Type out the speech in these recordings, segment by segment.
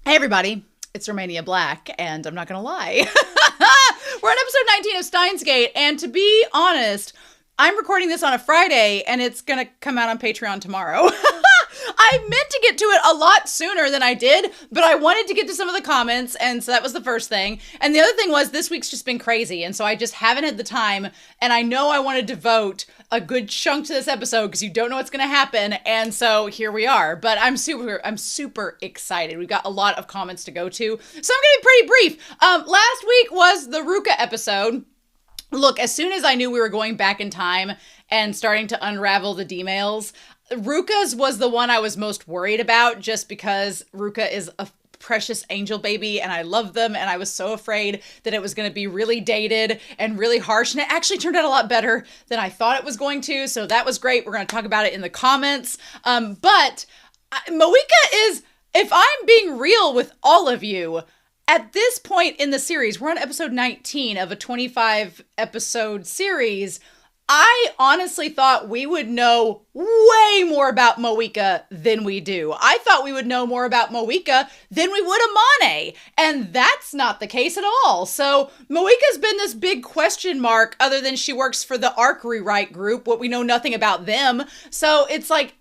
Hey everybody, it's Romania Black, and I'm not gonna lie. We're on episode 19 of Steins Gate, and to be honest, I'm recording this on a Friday, and it's gonna come out on Patreon tomorrow. I meant to get to it a lot sooner than I did, but I wanted to get to some of the comments, and so that was the first thing. And the other thing was this week's just been crazy, and so I just haven't had the time, and I know I want to devote a good chunk to this episode because you don't know what's going to happen, and so here we are. But I'm super excited. We've got a lot of comments to go to, so I'm going to be pretty brief. Last week was the Ruka episode. Look, as soon as I knew we were going back in time and starting to unravel the D-mails, Ruka's was the one I was most worried about just because Ruka is a precious angel baby and I love them, and I was so afraid that it was going to be really dated and really harsh, and it actually turned out a lot better than I thought it was going to, so that was great. We're going to talk about it in the comments. But Moeka is, if I'm being real with all of you, at this point in the series, we're on episode 19 of a 25 episode series. I honestly thought we would know way more about Moeka than we do. I thought we would know more about Moeka than we would Amane, and that's not the case at all. So Moeka's been this big question mark, other than she works for the ARC rewrite group, what we know nothing about them. So it's like,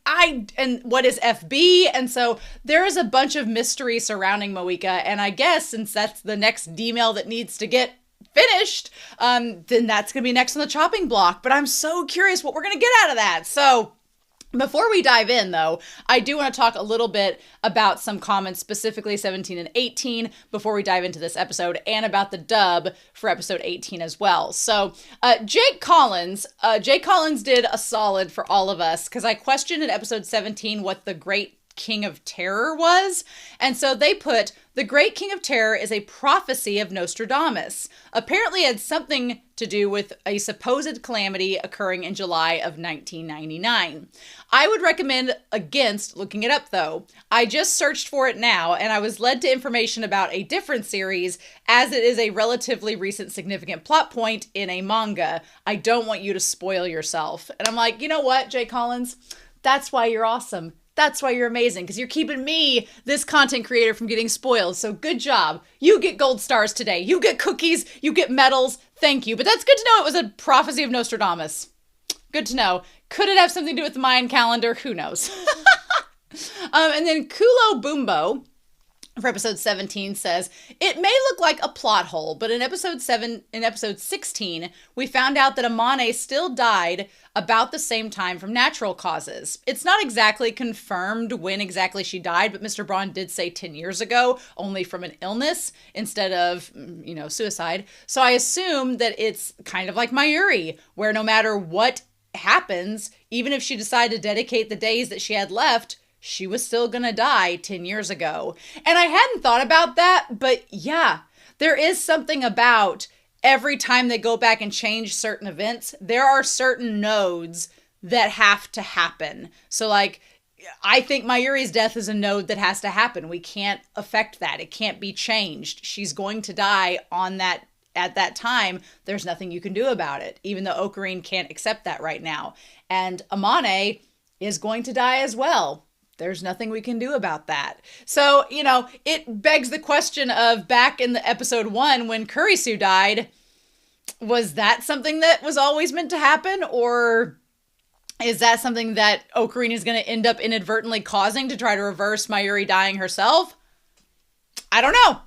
and what is FB? And so there is a bunch of mystery surrounding Moeka, and I guess since that's the next D-mail that needs to get finished, then that's gonna be next on the chopping block. But I'm so curious what we're gonna get out of that. So before we dive in, though, I do want to talk a little bit about some comments, specifically 17 and 18, before we dive into this episode, and about the dub for episode 18 as well. So Jake Collins did a solid for all of us, because I questioned in episode 17 what the Great King of Terror was, and so they put, the Great King of Terror is a prophecy of Nostradamus. Apparently it had something to do with a supposed calamity occurring in July of 1999. I would recommend against looking it up, though. I just searched for it now, and I was led to information about a different series, as it is a relatively recent significant plot point in a manga. I don't want you to spoil yourself. And I'm like, you know what, Jay Collins? That's why you're awesome. That's why you're amazing, because you're keeping me, this content creator, from getting spoiled. So good job. You get gold stars today. You get cookies. You get medals. Thank you. But that's good to know it was a prophecy of Nostradamus. Good to know. Could it have something to do with the Mayan calendar? Who knows? And then Kulo Bumbo for episode 17 says, it may look like a plot hole, but in episode 16, we found out that Amane still died about the same time from natural causes. It's not exactly confirmed when exactly she died, but Mr. Braun did say 10 years ago, only from an illness instead of, suicide. So I assume that it's kind of like Mayuri, where no matter what happens, even if she decided to dedicate the days that she had left, she was still gonna die 10 years ago. And I hadn't thought about that, but yeah, there is something about every time they go back and change certain events, there are certain nodes that have to happen. So like, I think Mayuri's death is a node that has to happen. We can't affect that. It can't be changed. She's going to die on that at that time. There's nothing you can do about it, even though Okarin can't accept that right now. And Amane is going to die as well. There's nothing we can do about that. So, it begs the question of, back in the episode 1 when Kurisu died, was that something that was always meant to happen? Or is that something that Okarin is going to end up inadvertently causing to try to reverse Mayuri dying herself? I don't know.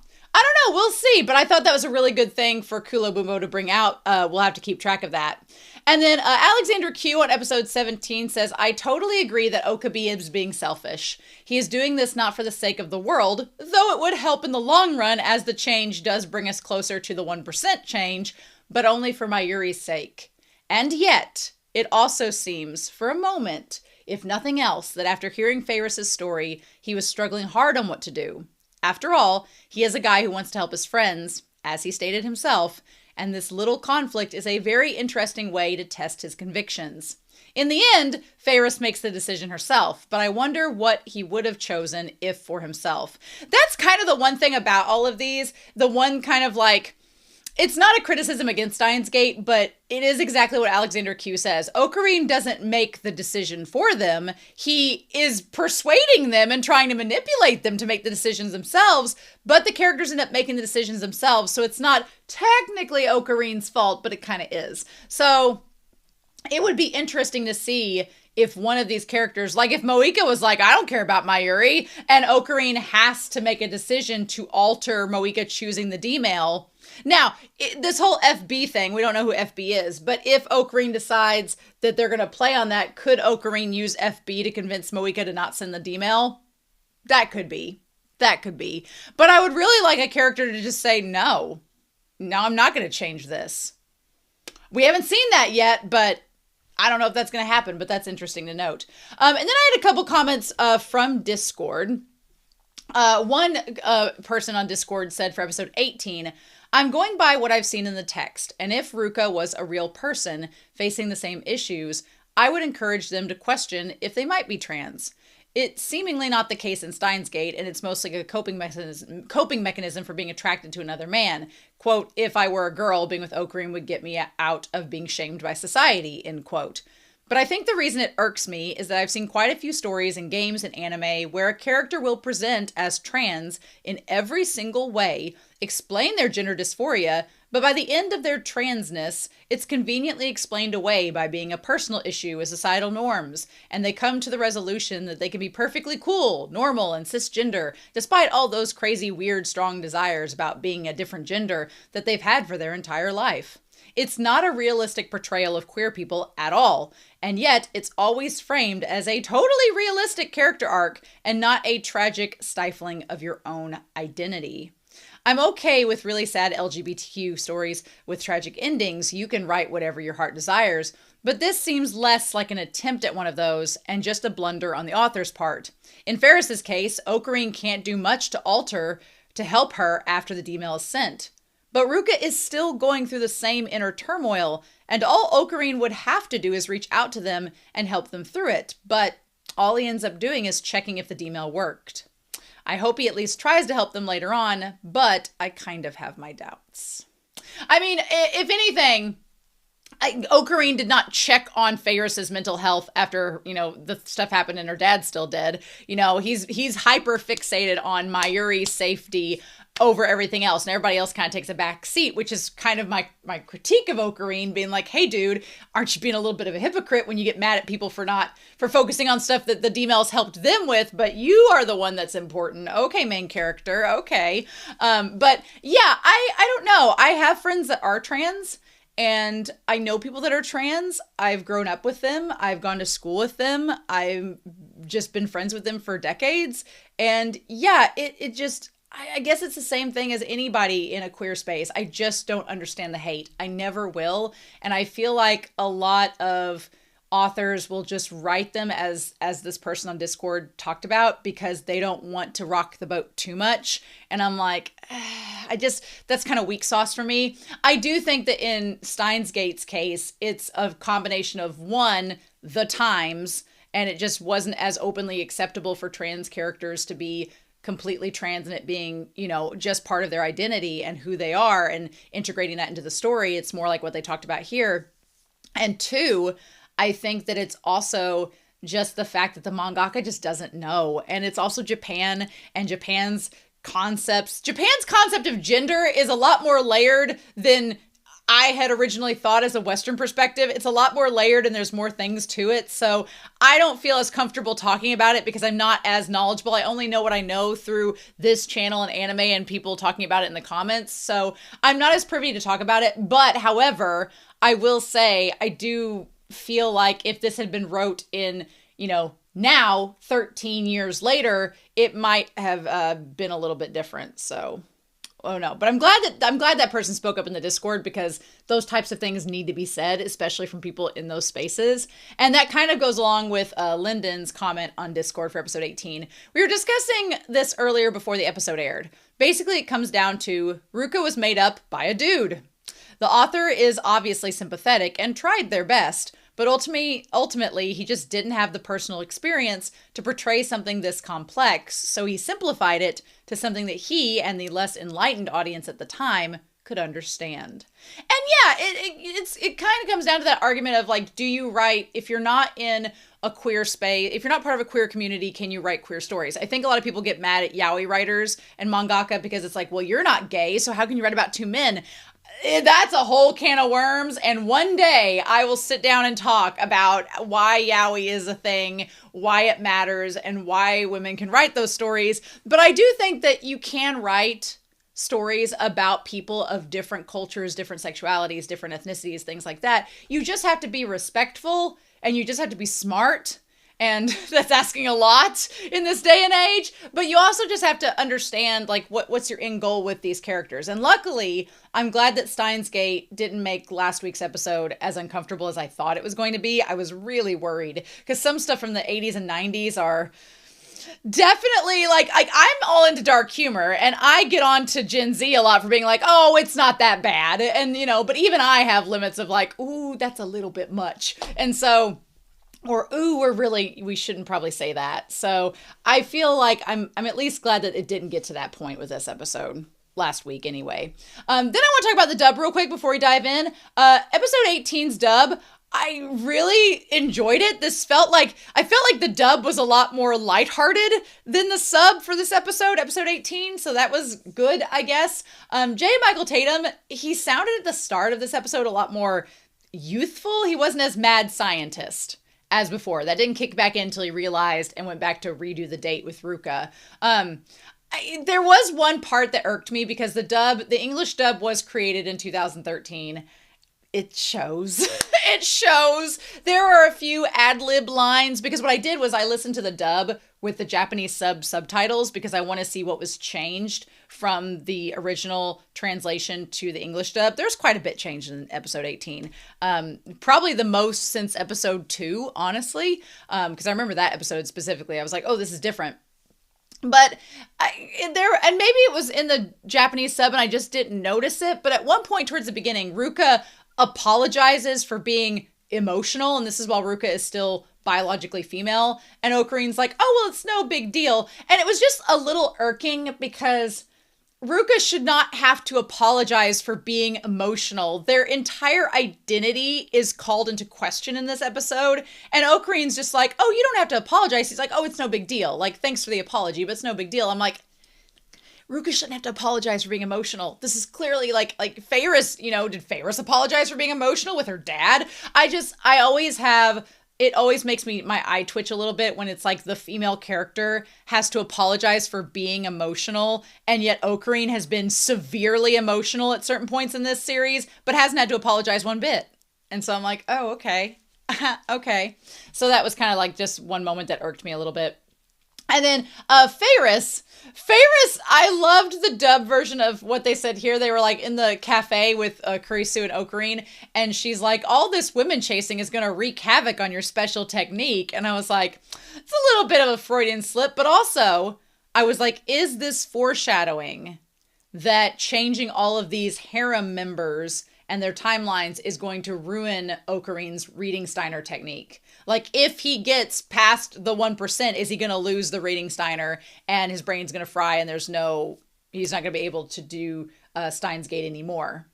We'll see. But I thought that was a really good thing for Kulo Bumbo to bring out. We'll have to keep track of that. And then Alexander Q on episode 17 says, I totally agree that Okabe is being selfish. He is doing this not for the sake of the world, though it would help in the long run, as the change does bring us closer to the 1% change, but only for Mayuri's sake. And yet, it also seems, for a moment, if nothing else, that after hearing Ferris's story, he was struggling hard on what to do. After all, he is a guy who wants to help his friends, as he stated himself, and this little conflict is a very interesting way to test his convictions. In the end, Ferris makes the decision herself, but I wonder what he would have chosen if for himself. That's kind of the one thing about all of these, the one kind of like, It's not a criticism against Steins Gate, but it is exactly what Alexander Q says. Okarin doesn't make the decision for them. He is persuading them and trying to manipulate them to make the decisions themselves, but the characters end up making the decisions themselves. So it's not technically Okarin's fault, but it kind of is. So it would be interesting to see if one of these characters, like if Moeka was like, I don't care about Mayuri, and Okarin has to make a decision to alter Moeka choosing the D-mail. Now, this whole FB thing, we don't know who FB is, but if Okarin decides that they're going to play on that, could Okarin use FB to convince Moeka to not send the D-mail? That could be. That could be. But I would really like a character to just say, no, I'm not going to change this. We haven't seen that yet, but I don't know if that's going to happen, but that's interesting to note. And then I had a couple comments from Discord. One person on Discord said for episode 18, I'm going by what I've seen in the text, and if Ruka was a real person facing the same issues, I would encourage them to question if they might be trans. It's seemingly not the case in Steins Gate, and it's mostly a coping mechanism for being attracted to another man. Quote, if I were a girl, being with Okarin would get me out of being shamed by society, end quote. But I think the reason it irks me is that I've seen quite a few stories in games and anime where a character will present as trans in every single way, explain their gender dysphoria, but by the end of their transness, it's conveniently explained away by being a personal issue with societal norms, and they come to the resolution that they can be perfectly cool, normal, and cisgender, despite all those crazy, weird, strong desires about being a different gender that they've had for their entire life. It's not a realistic portrayal of queer people at all, and yet it's always framed as a totally realistic character arc and not a tragic stifling of your own identity. I'm okay with really sad LGBTQ stories with tragic endings. You can write whatever your heart desires, but this seems less like an attempt at one of those and just a blunder on the author's part. In Ferris's case, Okarin can't do much to alter to help her after the D-mail is sent. But Ruka is still going through the same inner turmoil, and all Okarin would have to do is reach out to them and help them through it. But all he ends up doing is checking if the D-mail worked. I hope he at least tries to help them later on, but I kind of have my doubts. I mean, if anything, Okarin did not check on Ferris's mental health after, the stuff happened and her dad's still dead. He's hyper fixated on Mayuri's safety over everything else, and everybody else kind of takes a back seat, which is kind of my critique of Okarin, being like, hey dude, aren't you being a little bit of a hypocrite when you get mad at people for focusing on stuff that the D-mails helped them with, but you are the one that's important. Okay, main character, okay. But yeah, I don't know. I have friends that are trans, and I know people that are trans. I've grown up with them. I've gone to school with them. I've just been friends with them for decades. And yeah, I guess it's the same thing as anybody in a queer space. I just don't understand the hate. I never will. And I feel like a lot of authors will just write them as this person on Discord talked about because they don't want to rock the boat too much. And I'm like, that's kind of weak sauce for me. I do think that in Steins Gate's case, it's a combination of one, the times, and it just wasn't as openly acceptable for trans characters to be completely trans and it being, just part of their identity and who they are and integrating that into the story. It's more like what they talked about here. And two, I think that it's also just the fact that the mangaka just doesn't know. And it's also Japan and Japan's concept of gender is a lot more layered than I had originally thought as a Western perspective. It's a lot more layered and there's more things to it. So I don't feel as comfortable talking about it because I'm not as knowledgeable. I only know what I know through this channel and anime and people talking about it in the comments. So I'm not as privy to talk about it. But however, I will say I do feel like if this had been wrote in, now 13 years later, it might have been a little bit different. So oh no, but I'm glad that person spoke up in the Discord because those types of things need to be said, especially from people in those spaces. And that kind of goes along with Lyndon's comment on Discord for episode 18. We were discussing this earlier before the episode aired. Basically, it comes down to Ruka was made up by a dude. The author is obviously sympathetic and tried their best, but ultimately, he just didn't have the personal experience to portray something this complex, so he simplified it to something that he and the less enlightened audience at the time could understand. And yeah, it kind of comes down to that argument of like, do you write, if you're not in a queer space, if you're not part of a queer community, can you write queer stories? I think a lot of people get mad at yaoi writers and mangaka because it's like, well, you're not gay, so how can you write about two men? That's a whole can of worms, and one day I will sit down and talk about why yaoi is a thing, why it matters, and why women can write those stories. But I do think that you can write stories about people of different cultures, different sexualities, different ethnicities, things like that. You just have to be respectful, and you just have to be smart. And that's asking a lot in this day and age. But you also just have to understand, like, what's your end goal with these characters. And luckily, I'm glad that Steins Gate didn't make last week's episode as uncomfortable as I thought it was going to be. I was really worried because some stuff from the 80s and 90s are definitely like I'm all into dark humor, and I get on to Gen Z a lot for being like, oh, it's not that bad. And, you know, but even I have limits of like, ooh, that's a little bit much. And so... or, ooh, we shouldn't probably say that. So I feel like I'm at least glad that it didn't get to that point with this episode last week anyway. Then I want to talk about the dub real quick before we dive in. Episode 18's dub, I really enjoyed it. I felt like the dub was a lot more lighthearted than the sub for this episode 18. So that was good, I guess. J. Michael Tatum, he sounded at the start of this episode a lot more youthful. He wasn't as mad scientist as before. That didn't kick back in until he realized and went back to redo the date with Ruka. There was one part that irked me because the English dub was created in 2013. It shows. It shows. There are a few ad-lib lines because what I did was I listened to the dub with the Japanese subtitles because I want to see what was changed from the original translation to the English dub. There's quite a bit changed in episode 18. Probably the most since episode 2, honestly, because I remember that episode specifically. I was like, oh, this is different. But and maybe it was in the Japanese sub and I just didn't notice it. But at one point towards the beginning, Ruka apologizes for being emotional, and this is while Ruka is still biologically female, and Okarin's like, oh, well, it's no big deal. And it was just a little irking because Ruka should not have to apologize for being emotional. Their entire identity is called into question in this episode, and Okarin's just like, oh, you don't have to apologize. He's like, oh, it's no big deal. Like, thanks for the apology, but it's no big deal. I'm like, Ruka shouldn't have to apologize for being emotional. This is clearly like Ferris, did Ferris apologize for being emotional with her dad? It always makes my eye twitch a little bit when it's like the female character has to apologize for being emotional, and yet Okarin has been severely emotional at certain points in this series, but hasn't had to apologize one bit. And so I'm like, oh, okay. Okay. So that was kind of like just one moment that irked me a little bit. And then Ferris, I loved the dub version of what they said here. They were like in the cafe with Kurisu and Okarin, and she's like, all this women chasing is going to wreak havoc on your special technique. And I was like, it's a little bit of a Freudian slip, but also I was like, is this foreshadowing that changing all of these harem members and their timelines is going to ruin Okarin's reading Steiner technique? Like, if he gets past the 1%, is he going to lose the reading Steiner and his brain's going to fry and he's not going to be able to do Steins Gate anymore?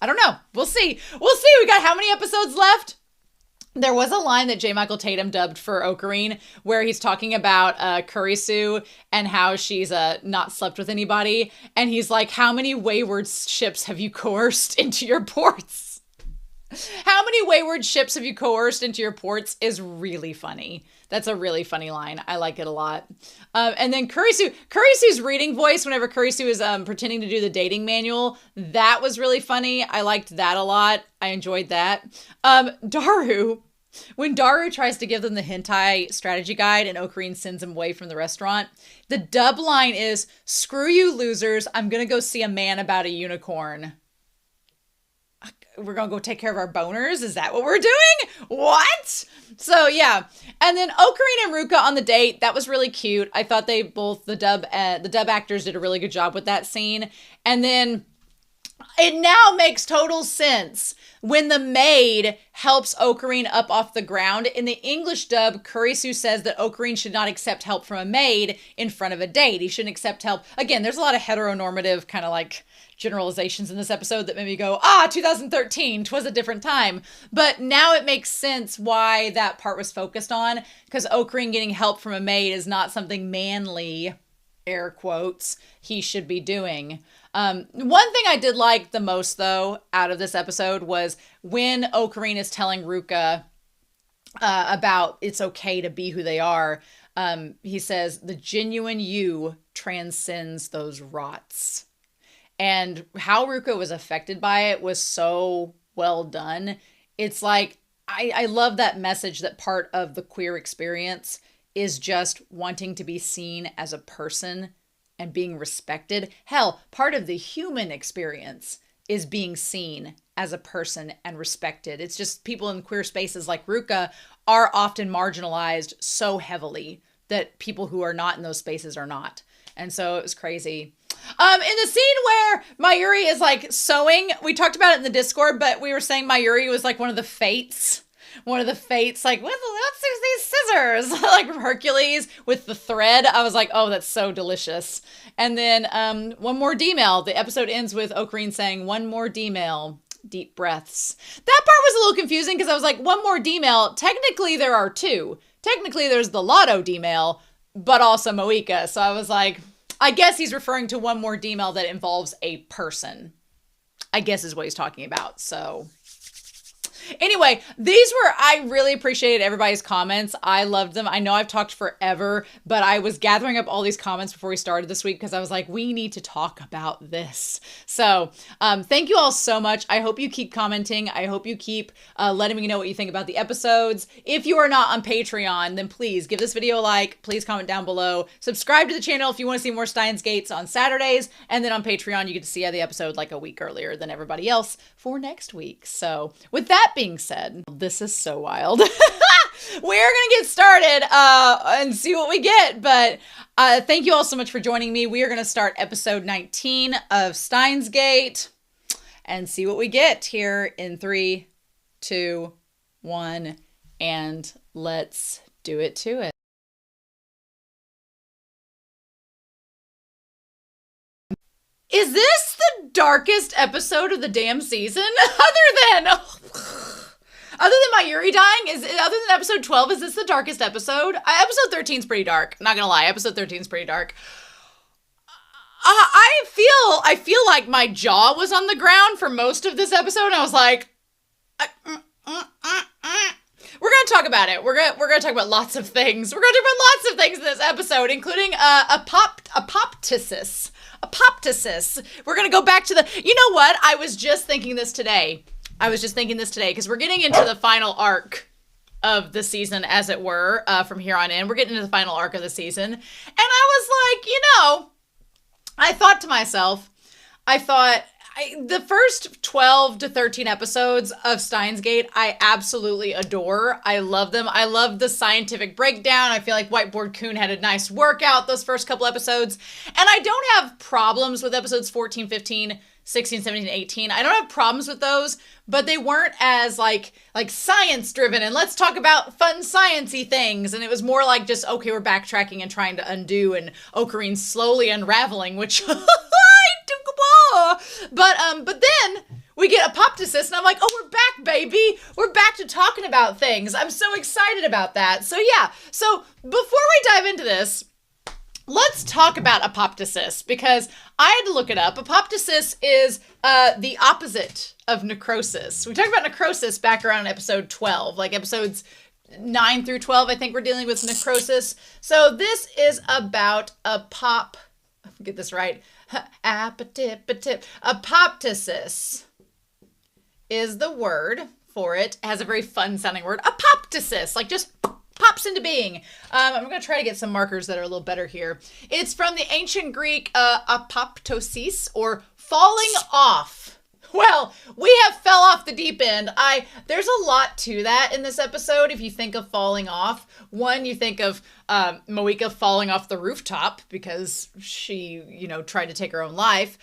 I don't know. We'll see. We got how many episodes left? There was a line that J. Michael Tatum dubbed for Okarin where he's talking about Kurisu and how she's not slept with anybody. And he's like, how many wayward ships have you coerced into your ports? How many wayward ships have you coerced into your ports is really funny. That's a really funny line. I like it a lot. And then Kurisu's reading voice whenever Kurisu is pretending to do the dating manual, that was really funny. I liked that a lot. I enjoyed that. When Daru tries to give them the hentai strategy guide and Okarin sends him away from the restaurant, the dub line is, screw you losers, I'm going to go see a man about a unicorn. We're going to go take care of our boners? Is that what we're doing? What? So, yeah. And then Okarin and Ruka on the date. That was really cute. I thought the dub actors did a really good job with that scene. And then It now makes total sense when the maid helps Okarin up off the ground. In the English dub, Kurisu says that Okarin should not accept help from a maid in front of a date. He shouldn't accept help. Again, there's a lot of heteronormative kind of like generalizations in this episode that made me go, 2013, 'twas a different time. But now it makes sense why that part was focused on, because Okarin getting help from a maid is not something manly, air quotes, he should be doing. One thing I did like the most, though, out of this episode was when Okarin is telling Ruka about it's okay to be who they are. He says, the genuine you transcends those rots. And how Ruka was affected by it was so well done. It's like, I love that message that part of the queer experience is just wanting to be seen as a person and being respected. Hell, part of the human experience is being seen as a person and respected. It's just people in queer spaces like Ruka are often marginalized so heavily that people who are not in those spaces are not. And so it was crazy. In the scene where Mayuri is like sewing, we talked about it in the Discord, but we were saying Mayuri was like one of the fates. One of the fates, like, what's these scissors? Like from Hercules with the thread. I was like, oh, that's so delicious. And then one more D-mail. The episode ends with Okarin saying, one more D-mail. Deep breaths. That part was a little confusing because I was like, one more D-mail. Technically, there are two. Technically, there's the Lotto D-mail, but also Moeka. So I was like, I guess he's referring to one more D-mail that involves a person, I guess is what he's talking about. So anyway, I really appreciated everybody's comments. I loved them. I know I've talked forever, but I was gathering up all these comments before we started this week because I was like, we need to talk about this. So thank you all so much. I hope you keep commenting. I hope you keep letting me know what you think about the episodes. If you are not on Patreon, then please give this video a like. Please comment down below. Subscribe to the channel if you want to see more Steins Gates on Saturdays. And then on Patreon, you get to see the episode like a week earlier than everybody else for next week. So with that being said, this is so wild. We're gonna get started and see what we get, but thank you all so much for joining me. We are gonna start episode 19 of Steins Gate and see what we get here in 3, 2, 1, and let's do it to it. Is this the darkest episode of the damn season? Other than Mayuri dying, other than episode 12, is this the darkest episode? Episode 13 is pretty dark. Not gonna lie, episode 13 is pretty dark. I feel like my jaw was on the ground for most of this episode, and I was like, we're gonna talk about it. We're gonna talk about lots of things. We're gonna talk about lots of things in this episode, including APOPTOSIS. APOPTOSIS. We're gonna go back to the. You know what? I was just thinking this today because we're getting into the final arc of the season, as it were, from here on in. We're getting into the final arc of the season. And I was like, I thought to myself, the first 12 to 13 episodes of Steins Gate, I absolutely adore. I love them. I love the scientific breakdown. I feel like Whiteboard Coon had a nice workout those first couple episodes. And I don't have problems with episodes 14, 15, 16, 17, 18. I don't have problems with those, but they weren't as like science driven and let's talk about fun sciencey things. And it was more like just, okay, we're backtracking and trying to undo, and Okarin slowly unraveling, which but then we get APOPTOSIS and I'm like, oh, we're back, baby. We're back to talking about things. I'm so excited about that. So yeah, so before we dive into this, let's talk about APOPTOSIS, because I had to look it up. APOPTOSIS is the opposite of necrosis. We talked about necrosis back around episode 12, like episodes 9 through 12, I think we're dealing with necrosis. So this is about get this right. APOPTOSIS is the word for it. It has a very fun sounding word. APOPTOSIS, like just pops into being. I'm going to try to get some markers that are a little better here. It's from the ancient Greek apoptosis, or falling off. Well, we have fell off the deep end. There's a lot to that in this episode. If you think of falling off, one, you think of Moeka falling off the rooftop because she, tried to take her own life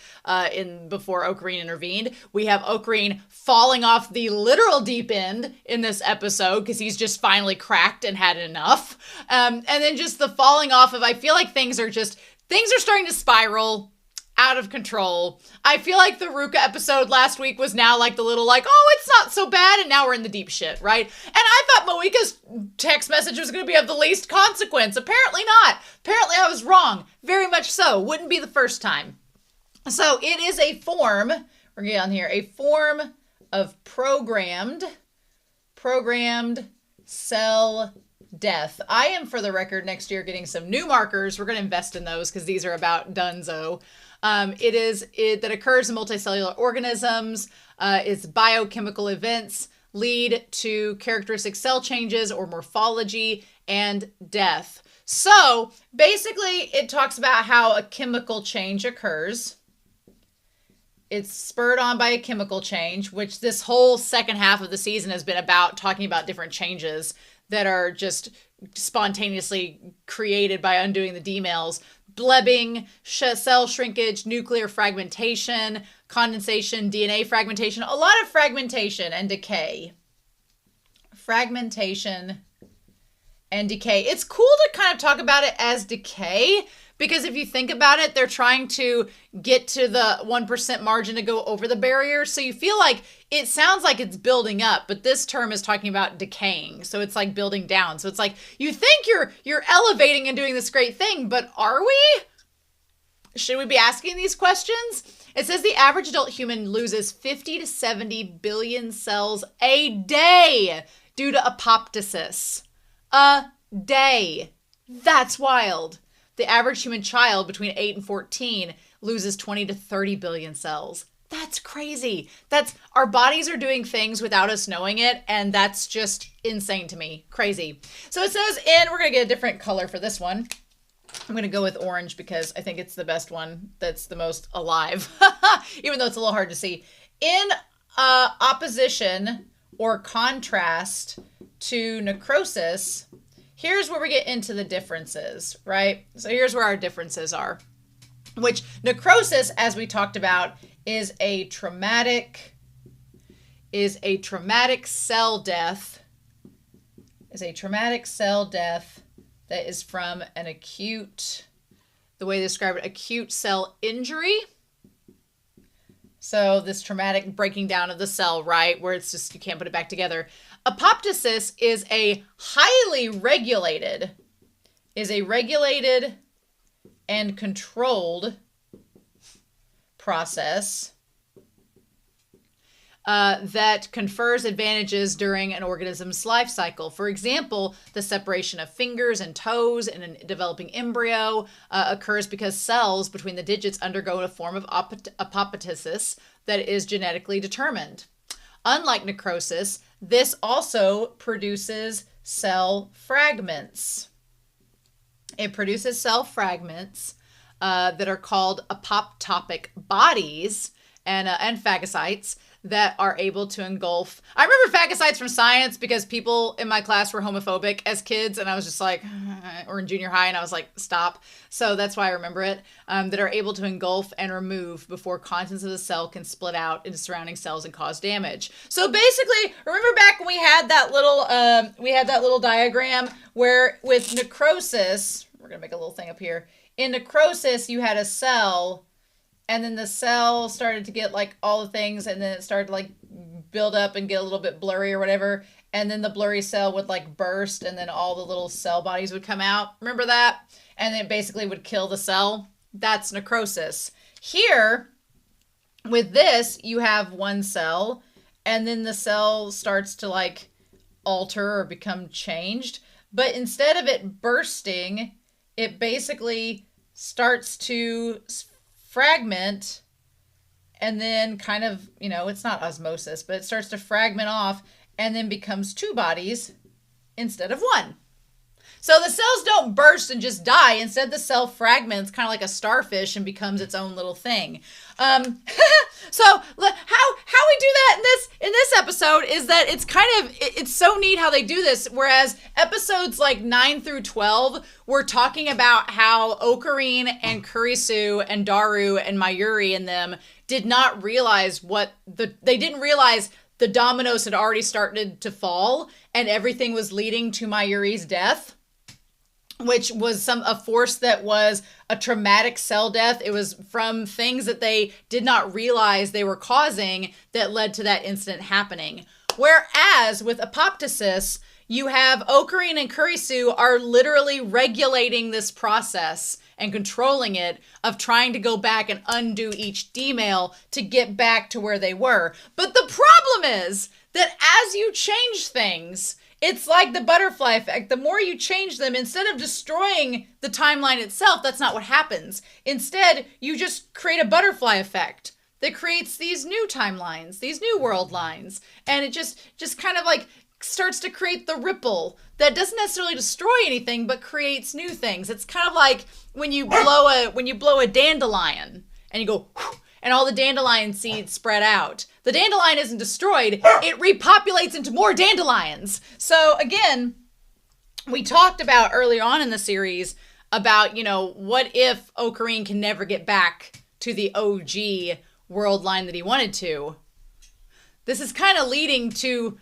before Okarin intervened. We have Okarin falling off the literal deep end in this episode because he's just finally cracked and had enough. And then just the falling off of, I feel like things are starting to spiral out of control. I feel like the Ruka episode last week was now like the little it's not so bad, and now we're in the deep shit, right? And I thought Moeka's text message was going to be of the least consequence. Apparently not. Apparently I was wrong. Very much so. Wouldn't be the first time. So it is a form, we're getting on here, a form of programmed cell death. I am, for the record, next year getting some new markers. We're going to invest in those because these are about dunzo. That occurs in multicellular organisms. Its biochemical events lead to characteristic cell changes or morphology and death. So basically it talks about how a chemical change occurs. It's spurred on by a chemical change, which this whole second half of the season has been about talking about different changes that are just spontaneously created by undoing the D-mails. Blebbing, cell shrinkage, nuclear fragmentation, condensation, DNA fragmentation, a lot of fragmentation and decay. Fragmentation and decay. It's cool to kind of talk about it as decay because if you think about it, they're trying to get to the 1% margin to go over the barrier. So you feel like it sounds like it's building up, but this term is talking about decaying. So it's like building down. So it's like you think you're elevating and doing this great thing, but are we? Should we be asking these questions? It says the average adult human loses 50 to 70 billion cells a day due to apoptosis. A day. That's wild. The average human child between 8 and 14 loses 20 to 30 billion cells. That's crazy. Our bodies are doing things without us knowing it, and that's just insane to me. Crazy. So it says we're going to get a different color for this one. I'm going to go with orange because I think it's the best one that's the most alive, even though it's a little hard to see. In opposition or contrast to necrosis, here's where we get into the differences, right? So here's where our differences are, which necrosis, as we talked about, is a traumatic cell death, that is from an acute, the way they describe it, acute cell injury. So this traumatic breaking down of the cell, right, where it's just you can't put it back together. Apoptosis is a highly regulated and controlled process that confers advantages during an organism's life cycle. For example, the separation of fingers and toes in a developing embryo occurs because cells between the digits undergo a form of apoptosis that is genetically determined. Unlike necrosis, this also produces cell fragments. It produces cell fragments that are called apoptotic bodies and phagocytes that are able to engulf. I remember phagocytes from science because people in my class were homophobic as kids, and I was just like, or in junior high, and I was like, stop. So that's why I remember it. That are able to engulf and remove before contents of the cell can split out into surrounding cells and cause damage. So basically, remember back when we had that little diagram where with necrosis, we're gonna make a little thing up here. In necrosis, you had a cell. And then the cell started to get like all the things, and then it started to like build up and get a little bit blurry or whatever. And then the blurry cell would like burst, and then all the little cell bodies would come out. Remember that? And then it basically would kill the cell. That's necrosis. Here, with this, you have one cell, and then the cell starts to like alter or become changed. But instead of it bursting, it basically starts to fragment, and then kind of, it's not osmosis, but it starts to fragment off and then becomes two bodies instead of one. So the cells don't burst and just die. Instead, the cell fragments kind of like a starfish and becomes its own little thing. So how we do that in this episode is that it's so neat how they do this. Whereas episodes like 9 through 12 were talking about how Okarin and Kurisu and Daru and Mayuri and them did not realize they didn't realize the dominoes had already started to fall and everything was leading to Mayuri's death, which was a force that was a traumatic cell death. It was from things that they did not realize they were causing that led to that incident happening. Whereas with apoptosis, you have Okarin and Kurisu are literally regulating this process and controlling it of trying to go back and undo each demale to get back to where they were. But the problem is that as you change things, it's like the butterfly effect. The more you change them, instead of destroying the timeline itself, that's not what happens. Instead, you just create a butterfly effect that creates these new timelines, these new world lines. And it just kind of like starts to create the ripple that doesn't necessarily destroy anything, but creates new things. It's kind of like when you blow a dandelion and you go, whew, and all the dandelion seeds spread out. The dandelion isn't destroyed, it repopulates into more dandelions. So again, we talked about earlier on in the series about, what if Okarin can never get back to the OG world line that he wanted to? This is kind of leading to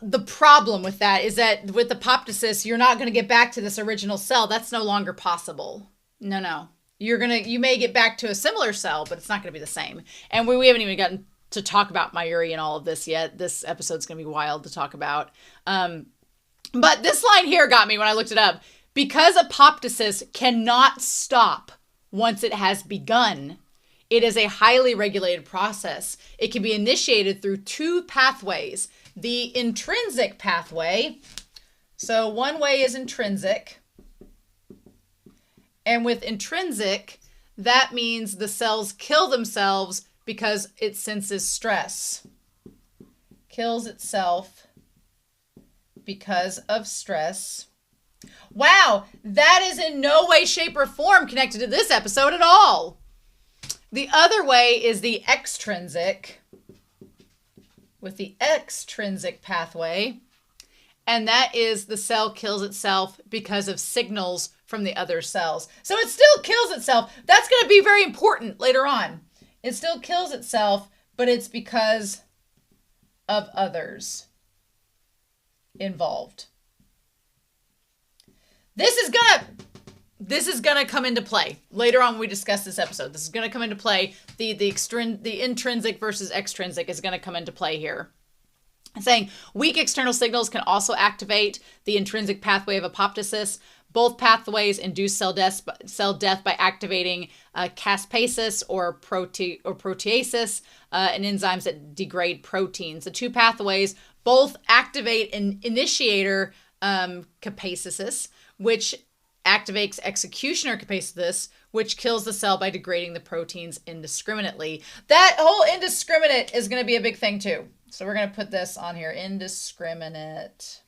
the problem with that is that with the apoptosis, you're not going to get back to this original cell. That's no longer possible. No. You may get back to a similar cell, but it's not going to be the same. And we haven't even gotten to talk about Mayuri and all of this yet. This episode's going to be wild to talk about. But this line here got me when I looked it up. Because apoptosis cannot stop once it has begun, it is a highly regulated process. It can be initiated through two pathways. The intrinsic pathway. So one way is intrinsic. And with intrinsic, that means the cells kill themselves because it senses stress. Kills itself because of stress. Wow, that is in no way, shape, or form connected to this episode at all. The other way is the extrinsic. With the extrinsic pathway, and that is the cell kills itself because of signals from the other cells. So it still kills itself. That's going to be very important later on. It still kills itself, but it's because of others involved. This is gonna come into play later on when we discuss this episode. This is gonna come into play. The intrinsic versus extrinsic is gonna come into play here. Saying weak external signals can also activate the intrinsic pathway of apoptosis. Both pathways induce cell death by activating caspasis or proteases, and enzymes that degrade proteins. The two pathways both activate an initiator capacisis, which activates executioner capacitus, which kills the cell by degrading the proteins indiscriminately. That whole indiscriminate is going to be a big thing too. So we're going to put this on here, indiscriminate.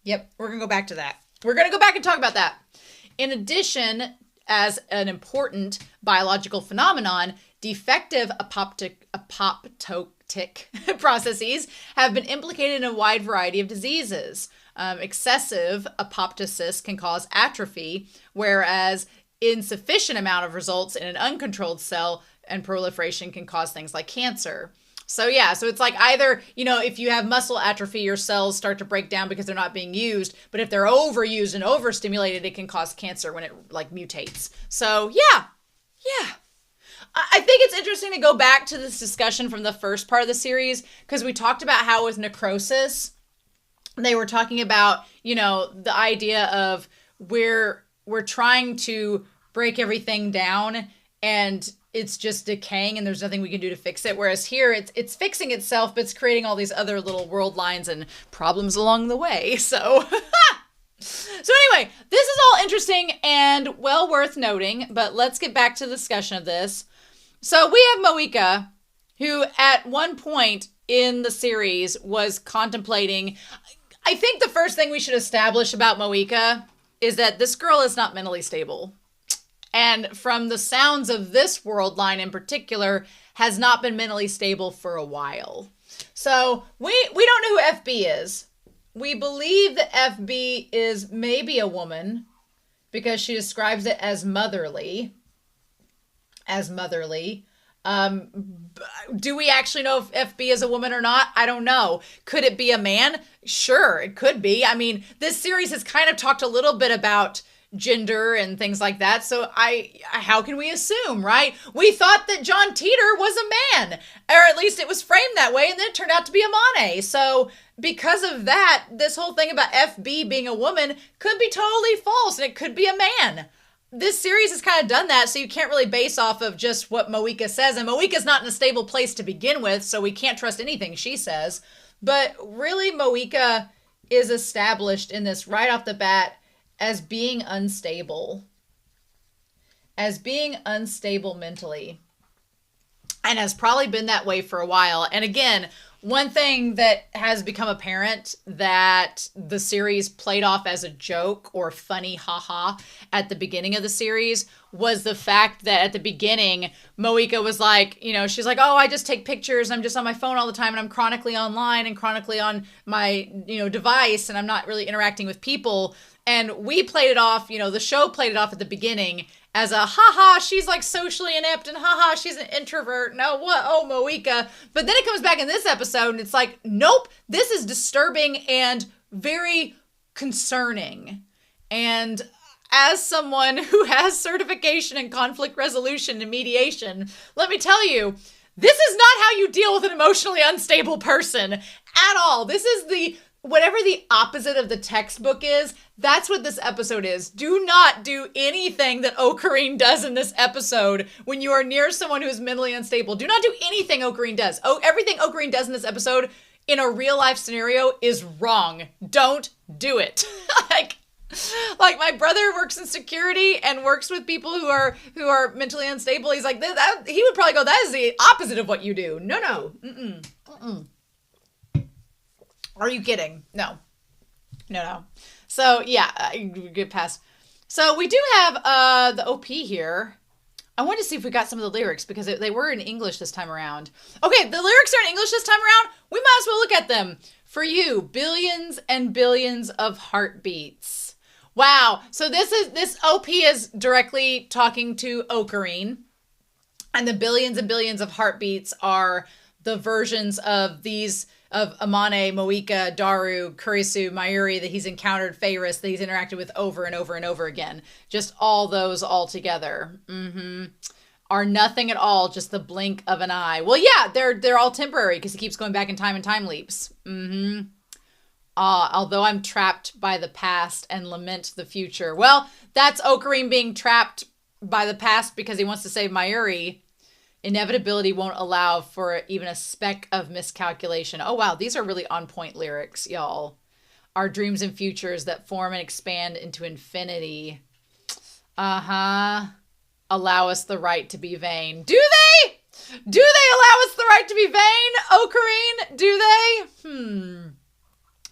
Yep, we're going to go back to that. We're going to go back and talk about that. In addition, as an important biological phenomenon, defective apoptotic processes have been implicated in a wide variety of diseases. Excessive apoptosis can cause atrophy, whereas insufficient amount of results in an uncontrolled cell and proliferation can cause things like cancer. So yeah, so it's like either, if you have muscle atrophy, your cells start to break down because they're not being used, but if they're overused and overstimulated, it can cause cancer when it mutates. So yeah. I think it's interesting to go back to this discussion from the first part of the series, because we talked about how with necrosis, they were talking about, the idea of we're trying to break everything down and it's just decaying and there's nothing we can do to fix it. Whereas here it's fixing itself, but it's creating all these other little world lines and problems along the way. So, so anyway, this is all interesting and well worth noting, but let's get back to the discussion of this. So we have Moeka, who at one point in the series was contemplating, I think the first thing we should establish about Moeka is that this girl is not mentally stable. And from the sounds of this world line in particular, has not been mentally stable for a while. So we don't know who FB is. We believe that FB is maybe a woman because she describes it as motherly. Do we actually know if FB is a woman or not? I don't know. Could it be a man? Sure, it could be. I mean, this series has kind of talked a little bit about gender and things like that. So how can we assume, right? We thought that John Teeter was a man, or at least it was framed that way, and then it turned out to be Amane. So because of that, this whole thing about FB being a woman could be totally false, and it could be a man. This series has kind of done that, so you can't really base off of just what Moeka says. And Moeka's not in a stable place to begin with, so we can't trust anything she says. But really, Moeka is established in this right off the bat as being unstable. As being unstable mentally. And has probably been that way for a while. And again, one thing that has become apparent that the series played off as a joke or funny haha at the beginning of the series was the fact that at the beginning, Moeka was like, she's like, oh, I just take pictures. I'm just on my phone all the time and I'm chronically online and chronically on my, device and I'm not really interacting with people. And we played it off, the show played it off at the beginning as a haha, she's like socially inept and haha, she's an introvert. No, what? Oh, Moeka. But then it comes back in this episode and it's like, nope, this is disturbing and very concerning. And as someone who has certification in conflict resolution and mediation, let me tell you, this is not how you deal with an emotionally unstable person at all. This is whatever the opposite of the textbook is, that's what this episode is. Do not do anything that Okarin does in this episode when you are near someone who is mentally unstable. Do not do anything Okarin does. Oh, everything Okarin does in this episode in a real life scenario is wrong. Don't do it. Like my brother works in security and works with people who are mentally unstable. He's like, he would probably go, that is the opposite of what you do. No. Are you kidding? No. So yeah, get past. So we do have the OP here. I wanted to see if we got some of the lyrics because they were in English this time around. Okay, the lyrics are in English this time around. We might as well look at them. For you, billions and billions of heartbeats. Wow. So this OP is directly talking to Okarin. And the billions and billions of heartbeats are the versions of Amane, Moeka, Daru, Kurisu, Mayuri that he's encountered, Feyris that he's interacted with over and over and over again. Just all those all together. Are nothing at all, just the blink of an eye. Well, yeah, they're all temporary because he keeps going back in time leaps. Although I'm trapped by the past and lament the future. Well, that's Okarin being trapped by the past because he wants to save Mayuri. Inevitability won't allow for even a speck of miscalculation. Oh, wow. These are really on point lyrics, y'all. Our dreams and futures that form and expand into infinity. Allow us the right to be vain. Do they? Do they allow us the right to be vain, Okarin? Do they?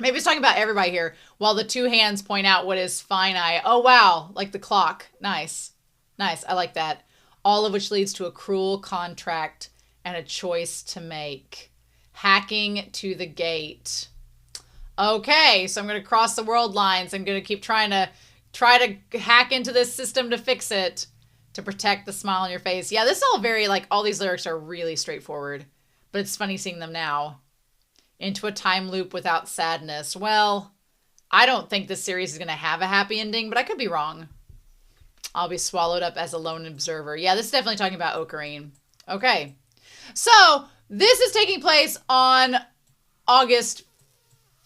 Maybe it's talking about everybody here. While the two hands point out what is finite. Oh, wow. Like the clock. Nice. I like that. All of which leads to a cruel contract and a choice to make. Hacking to the gate. Okay, so I'm going to cross the world lines. I'm going to keep trying to hack into this system to fix it. To protect the smile on your face. Yeah, this is all very, all these lyrics are really straightforward. But it's funny seeing them now. Into a time loop without sadness. Well, I don't think this series is going to have a happy ending, but I could be wrong. I'll be swallowed up as a lone observer. Yeah, this is definitely talking about Okarin. Okay. So, this is taking place on August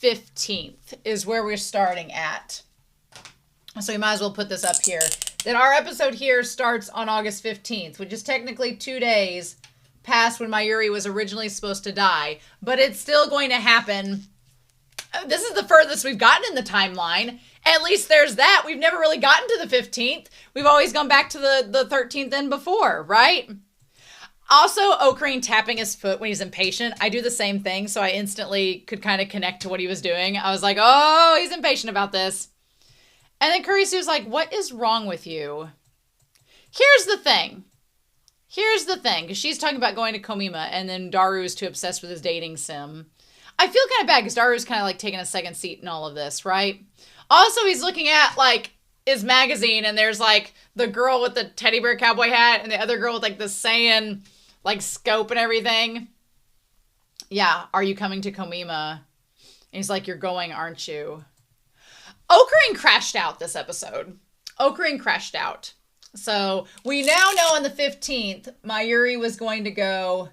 15th is where we're starting at. So we might as well put this up here. That our episode here starts on August 15th, which is technically 2 days past when Mayuri was originally supposed to die. But it's still going to happen. This is the furthest we've gotten in the timeline. At least there's that. We've never really gotten to the 15th. We've always gone back to the 13th and before, right? Also, Okarin tapping his foot when he's impatient. I do the same thing, so I instantly could kind of connect to what he was doing. I was like, oh, he's impatient about this. And then Kurisu's like, what is wrong with you? Here's the thing. Because she's talking about going to Komima, and then Daru is too obsessed with his dating sim. I feel kind of bad, because Daru's kind of like taking a second seat in all of this, right? Also, he's looking at, like, his magazine, and there's, like, the girl with the teddy bear cowboy hat, and the other girl with, like, the Saiyan, like, scope and everything. Yeah, are you coming to Komima? And he's like, you're going, aren't you? Okarin crashed out this episode. Okarin crashed out. So we now know on the 15th, Mayuri was going to go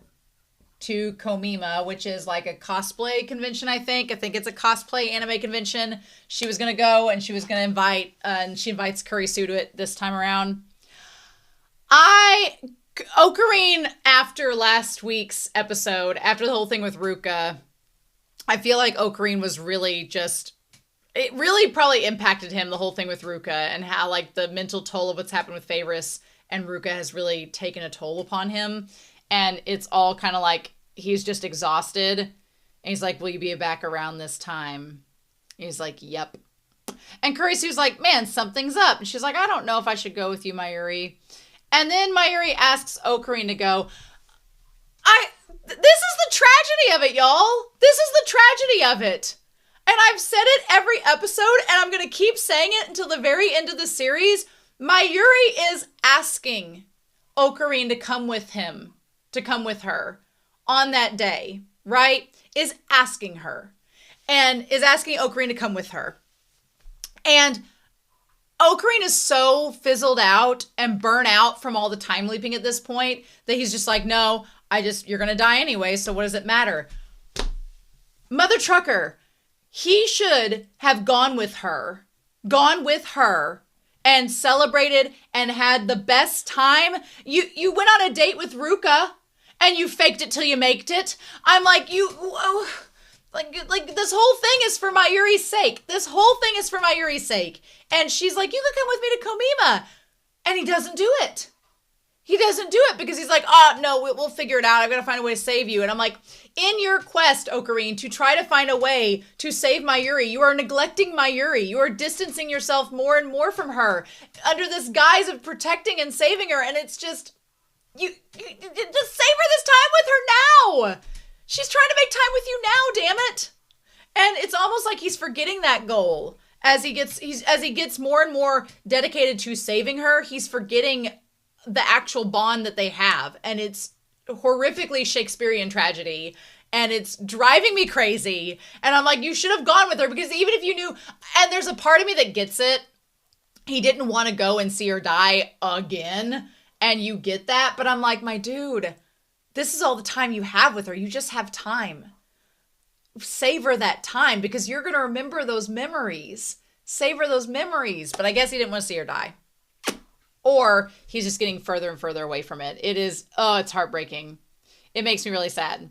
to Komima, which is like a cosplay convention, I think. I think it's a cosplay anime convention. She was going to go, and she was going to invite, and she invites Kurisu to it this time around. Okarin, after last week's episode, after the whole thing with Ruka, I feel like Okarin was really just... It really probably impacted him, the whole thing with Ruka, and how, like, the mental toll of what's happened with Favoris and Ruka has really taken a toll upon him. And it's all kind of like he's just exhausted. And he's like, will you be back around this time? And he's like, yep. And Kurisu's like, man, something's up. And she's like, I don't know if I should go with you, Mayuri. And then Mayuri asks Okarin to go. This is the tragedy of it, y'all. This is the tragedy of it. And I've said it every episode, and I'm going to keep saying it until the very end of the series. Mayuri is asking Okarin to come with him, to come with her on that day, right? Is asking her. And is asking Okarin to come with her. And Okarin is so fizzled out and burnt out from all the time leaping at this point that he's just like, no, you're going to die anyway, so what does it matter? Mother Trucker, he should have gone with her and celebrated and had the best time. You went on a date with Ruka and you faked it till you maked it. I'm like, like this whole thing is for Mayuri's sake. This whole thing is for Mayuri's sake. And she's like, you could come with me to Komima. And he doesn't do it. He doesn't do it because he's like, oh, no, we'll figure it out. I've got to find a way to save you. And I'm like, in your quest, Okarin, to try to find a way to save Mayuri, you are neglecting Mayuri. You are distancing yourself more and more from her under this guise of protecting and saving her. And it's just, you just save her this time with her now. She's trying to make time with you now, damn it. And it's almost like he's forgetting that goal. As he gets more and more dedicated to saving her, he's forgetting the actual bond that they have. And it's horrifically Shakespearean tragedy. And it's driving me crazy. And I'm like, you should have gone with her, because even if you knew, and there's a part of me that gets it. He didn't want to go and see her die again. And you get that. But I'm like, my dude, this is all the time you have with her. You just have time. Savor that time, because you're going to remember those memories. Savor those memories. But I guess he didn't want to see her die. Or he's just getting further and further away from it. It's heartbreaking. It makes me really sad.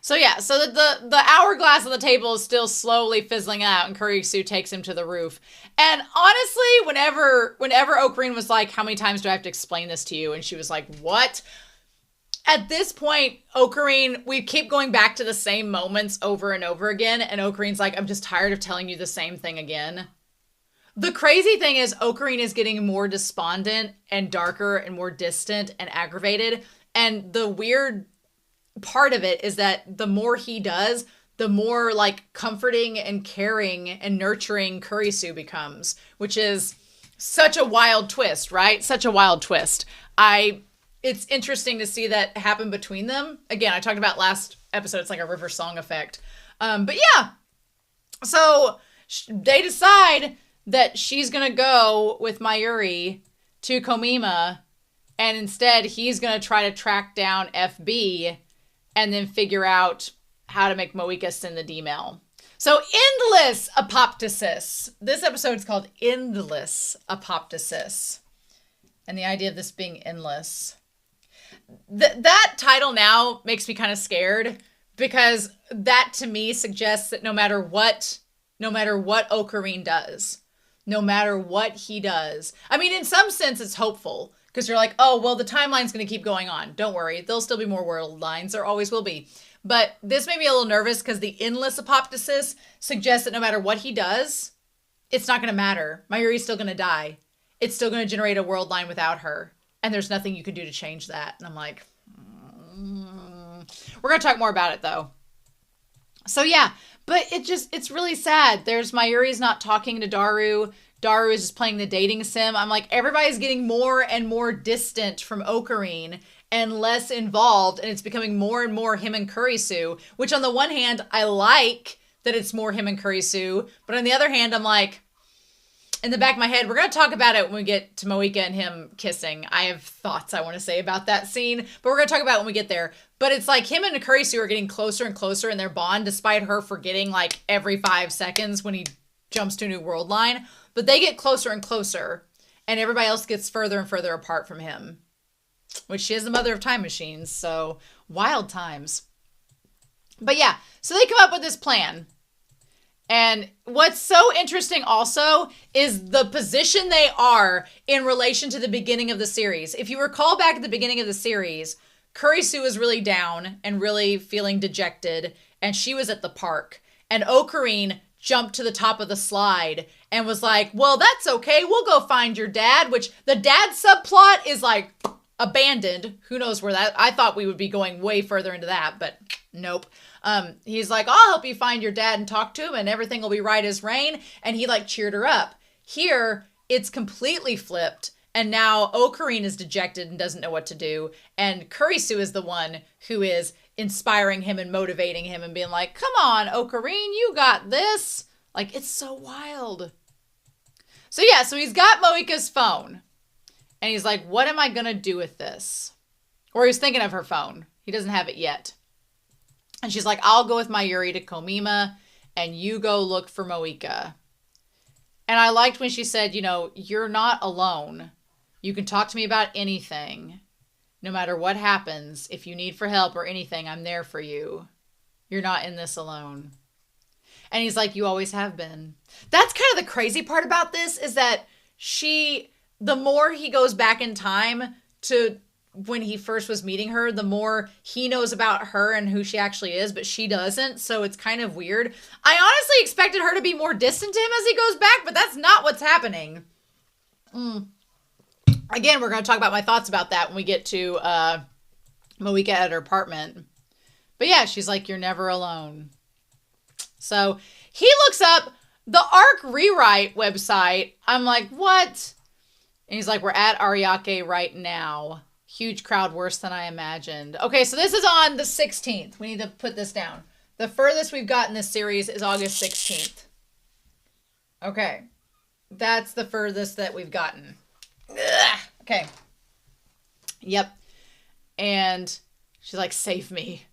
So yeah, so the hourglass on the table is still slowly fizzling out, and Kurisu takes him to the roof. And honestly, whenever Okarin was like, how many times do I have to explain this to you? And she was like, what? At this point, Okarin, we keep going back to the same moments over and over again. And Okarin's like, I'm just tired of telling you the same thing again. The crazy thing is Okarin is getting more despondent and darker and more distant and aggravated. And the weird part of it is that the more he does, the more like comforting and caring and nurturing Kurisu becomes, which is such a wild twist, right? Such a wild twist. It's interesting to see that happen between them. Again, I talked about last episode, it's like a river song effect. But yeah, so they decide that she's going to go with Mayuri to Komima, and instead he's going to try to track down FB and then figure out how to make Moeka send the D-mail. So Endless Apoptosis. This episode is called Endless Apoptosis. And the idea of this being endless. That title now makes me kind of scared, because that to me suggests that no matter what Okarin does, no matter what he does, I mean, in some sense it's hopeful, Because you're like, oh, well, the timeline's going to keep going on. Don't worry. There'll still be more world lines. There always will be. But this made me a little nervous because the endless apoptosis suggests that no matter what he does, it's not going to matter. Mayuri's still going to die. It's still going to generate a world line without her. And there's nothing you can do to change that. And I'm like, we're going to talk more about it, though. So, yeah. But it's really sad. There's Mayuri's not talking to Daru. Daru is just playing the dating sim. I'm like, everybody's getting more and more distant from Okarin and less involved. And it's becoming more and more him and Kurisu, which on the one hand, I like that it's more him and Kurisu. But on the other hand, I'm like, in the back of my head, we're going to talk about it when we get to Moeka and him kissing. I have thoughts I want to say about that scene, but we're going to talk about it when we get there. But it's like him and Kurisu are getting closer and closer in their bond, despite her forgetting like every 5 seconds when he jumps to a new world line. But they get closer and closer, and everybody else gets further and further apart from him. Which she is the mother of time machines, so wild times. But yeah, so they come up with this plan. And what's so interesting also is the position they are in relation to the beginning of the series. If you recall back at the beginning of the series, Kurisu was really down and really feeling dejected, and she was at the park. And Okarin jumped to the top of the slide and was like, well, that's okay. We'll go find your dad, which the dad subplot is like abandoned. Who knows where that, I thought we would be going way further into that, but nope. He's like, I'll help you find your dad and talk to him and everything will be right as rain. And he like cheered her up. Here, it's completely flipped. And now Okarin is dejected and doesn't know what to do. And Kurisu is the one who is inspiring him and motivating him and being like, come on, Okarin, you got this. Like, it's so wild. So yeah, so he's got Moeka's phone. And he's like, what am I going to do with this? Or he's thinking of her phone. He doesn't have it yet. And she's like, I'll go with Mayuri to Komima and you go look for Moeka. And I liked when she said, you know, you're not alone. You can talk to me about anything. No matter what happens, if you need for help or anything, I'm there for you. You're not in this alone. And he's like, you always have been. That's kind of the crazy part about this is that the more he goes back in time to when he first was meeting her, the more he knows about her and who she actually is, but she doesn't. So it's kind of weird. I honestly expected her to be more distant to him as he goes back, but that's not what's happening. Again, we're going to talk about my thoughts about that when we get to Moeka at her apartment. But yeah, she's like, you're never alone. So he looks up the ARC Rewrite website. I'm like, what? And he's like, we're at Ariake right now. Huge crowd, worse than I imagined. Okay, so this is on the 16th. We need to put this down. The furthest we've gotten this series is August 16th. Okay. That's the furthest that we've gotten. Ugh. Okay. Yep. And she's like, save me.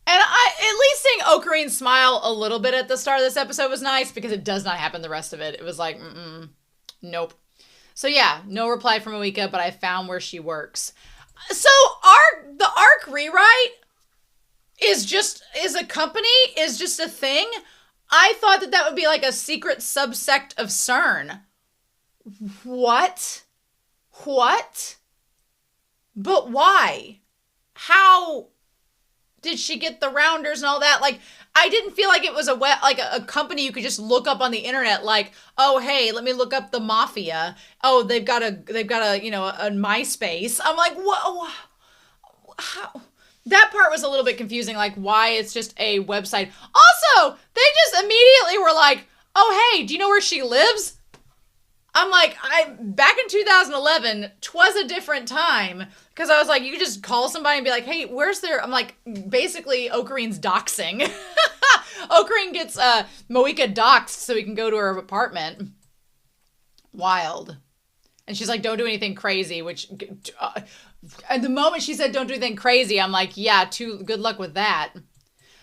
And at least seeing Okarin smile a little bit at the start of this episode was nice because it does not happen the rest of it. It was like, nope. So yeah, no reply from Moeka, but I found where she works. So the ARC Rewrite is a company, is just a thing. I thought that would be like a secret subsect of CERN. What? But why? How did she get the rounders and all that? Like, I didn't feel like it was a company you could just look up on the internet. Like, oh, hey, let me look up the mafia. Oh, they've got a MySpace. I'm like, whoa, how? That part was a little bit confusing. Like, why it's just a website. Also, they just immediately were like, oh, hey, do you know where she lives? I'm like, back in 2011, 'twas a different time. Because I was like, you could just call somebody and be like, hey, where's their... I'm like, basically, Okarin's doxing. Okarin gets Moeka doxed so he can go to her apartment. Wild. And she's like, don't do anything crazy, which... at the moment she said, don't do anything crazy, I'm like, yeah, good luck with that.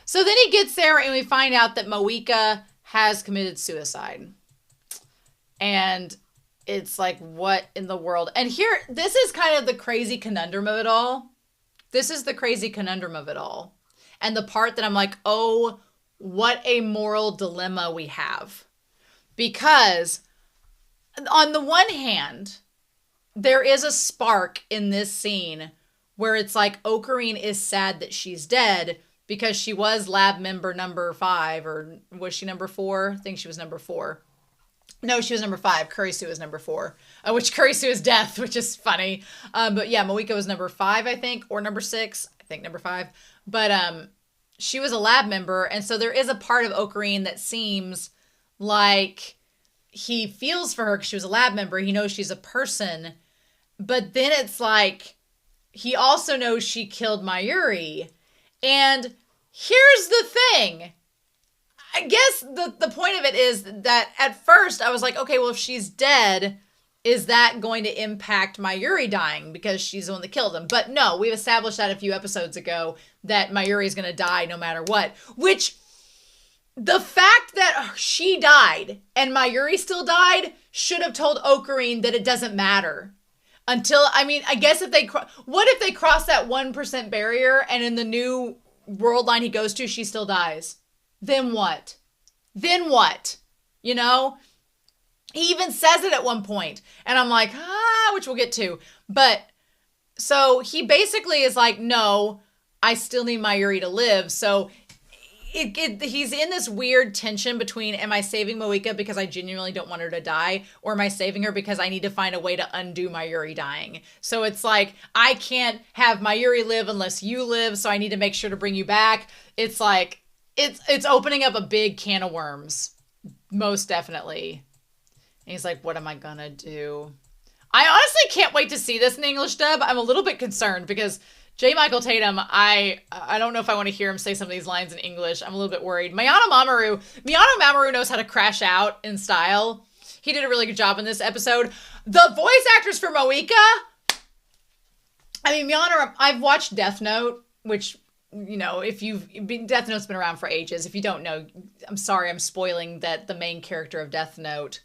So then he gets there and we find out that Moeka has committed suicide. And it's like, what in the world? And here, this is kind of the crazy conundrum of it all. This is the crazy conundrum of it all. And the part that I'm like, oh, what a moral dilemma we have. Because on the one hand, there is a spark in this scene where it's like Okarin is sad that she's dead because she was lab member number 5, or was she number 4? I think she was number 4. No, she was number 5. Kurisu was number 4, which Kurisu is death, which is funny. But yeah, Moeka was number 5, I think, or number 6. I think number 5. But she was a lab member, and so there is a part of Okarin that seems like he feels for her because she was a lab member. He knows she's a person, but then it's like he also knows she killed Mayuri. And here's the thing. I guess the point of it is that at first I was like, okay, well, if she's dead, is that going to impact Mayuri dying because she's the one that killed him? But no, we've established that a few episodes ago that Mayuri is going to die no matter what. Which, the fact that she died and Mayuri still died should have told Okarin that it doesn't matter. Until, I mean, I guess what if they cross that 1% barrier and in the new world line he goes to, she still dies? Then what? Then what? You know? He even says it at one point. And I'm like, which we'll get to. But, so he basically is like, no, I still need Mayuri to live. So he's in this weird tension between, am I saving Moeka because I genuinely don't want her to die? Or am I saving her because I need to find a way to undo Mayuri dying? So it's like, I can't have Mayuri live unless you live. So I need to make sure to bring you back. It's like, it's opening up a big can of worms. Most definitely. And he's like, what am I gonna do? I honestly can't wait to see this in the English dub. I'm a little bit concerned because J. Michael Tatum, I don't know if I want to hear him say some of these lines in English. I'm a little bit worried. Miyano Mamoru knows how to crash out in style. He did a really good job in this episode. The voice actors for Moeka, I mean, I've watched Death Note, which, you know, Death Note's been around for ages. If you don't know, I'm sorry, I'm spoiling that the main character of Death Note,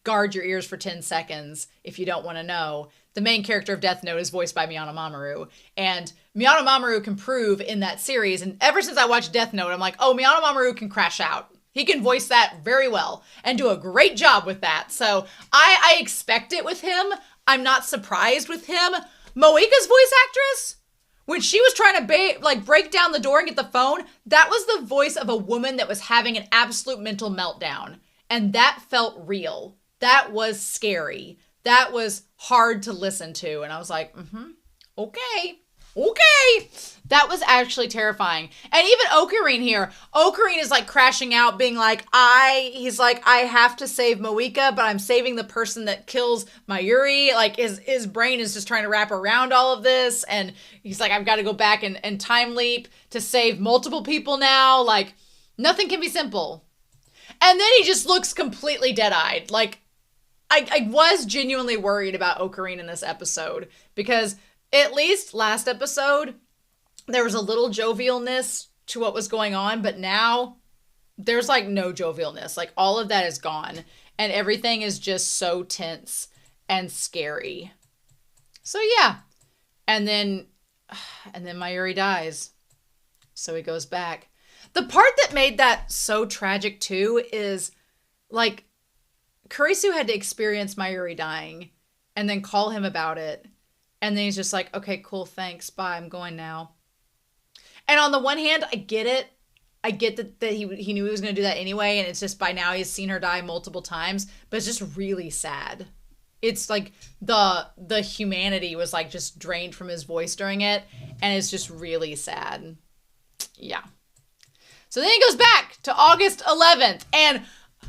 guard your ears for 10 seconds if you don't want to know. The main character of Death Note is voiced by Miyano Mamoru. And Miyano Mamoru can prove in that series, and ever since I watched Death Note, I'm like, oh, Miyano Mamoru can crash out. He can voice that very well and do a great job with that. So I expect it with him. I'm not surprised with him. Moeka's voice actress, when she was trying to break down the door and get the phone, that was the voice of a woman that was having an absolute mental meltdown. And that felt real. That was scary. That was hard to listen to. And I was like, okay. That was actually terrifying. And even Okarin here, Okarin is like crashing out, being like, he's like, I have to save Moeka, but I'm saving the person that kills Mayuri. Like his brain is just trying to wrap around all of this. And he's like, I've got to go back and time leap to save multiple people now. Like nothing can be simple. And then he just looks completely dead-eyed. Like, I was genuinely worried about Okarin in this episode because at least last episode, there was a little jovialness to what was going on, but now there's like no jovialness. Like all of that is gone and everything is just so tense and scary. So yeah. And then Mayuri dies. So he goes back. The part that made that so tragic too is like Kurisu had to experience Mayuri dying and then call him about it. And then he's just like, okay, cool, thanks, bye, I'm going now. And on the one hand, I get it. I get that he knew he was going to do that anyway, and it's just by now he's seen her die multiple times, but it's just really sad. It's like the humanity was like just drained from his voice during it, and it's just really sad. Yeah. So then he goes back to August 11th, and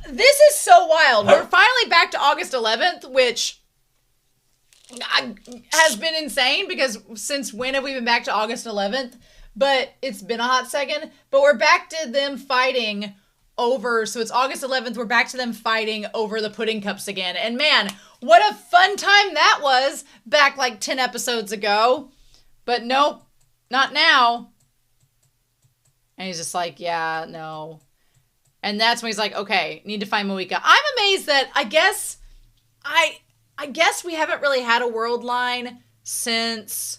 this is so wild. We're finally back to August 11th, which has been insane because since when have we been back to August 11th? But it's been a hot second. But we're back to them fighting over, so it's August 11th, we're back to them fighting over the pudding cups again. And man, what a fun time that was back like 10 episodes ago. But nope, not now. And he's just like, yeah, no. And that's when he's like, okay, need to find Moeka. I'm amazed that I guess we haven't really had a world line since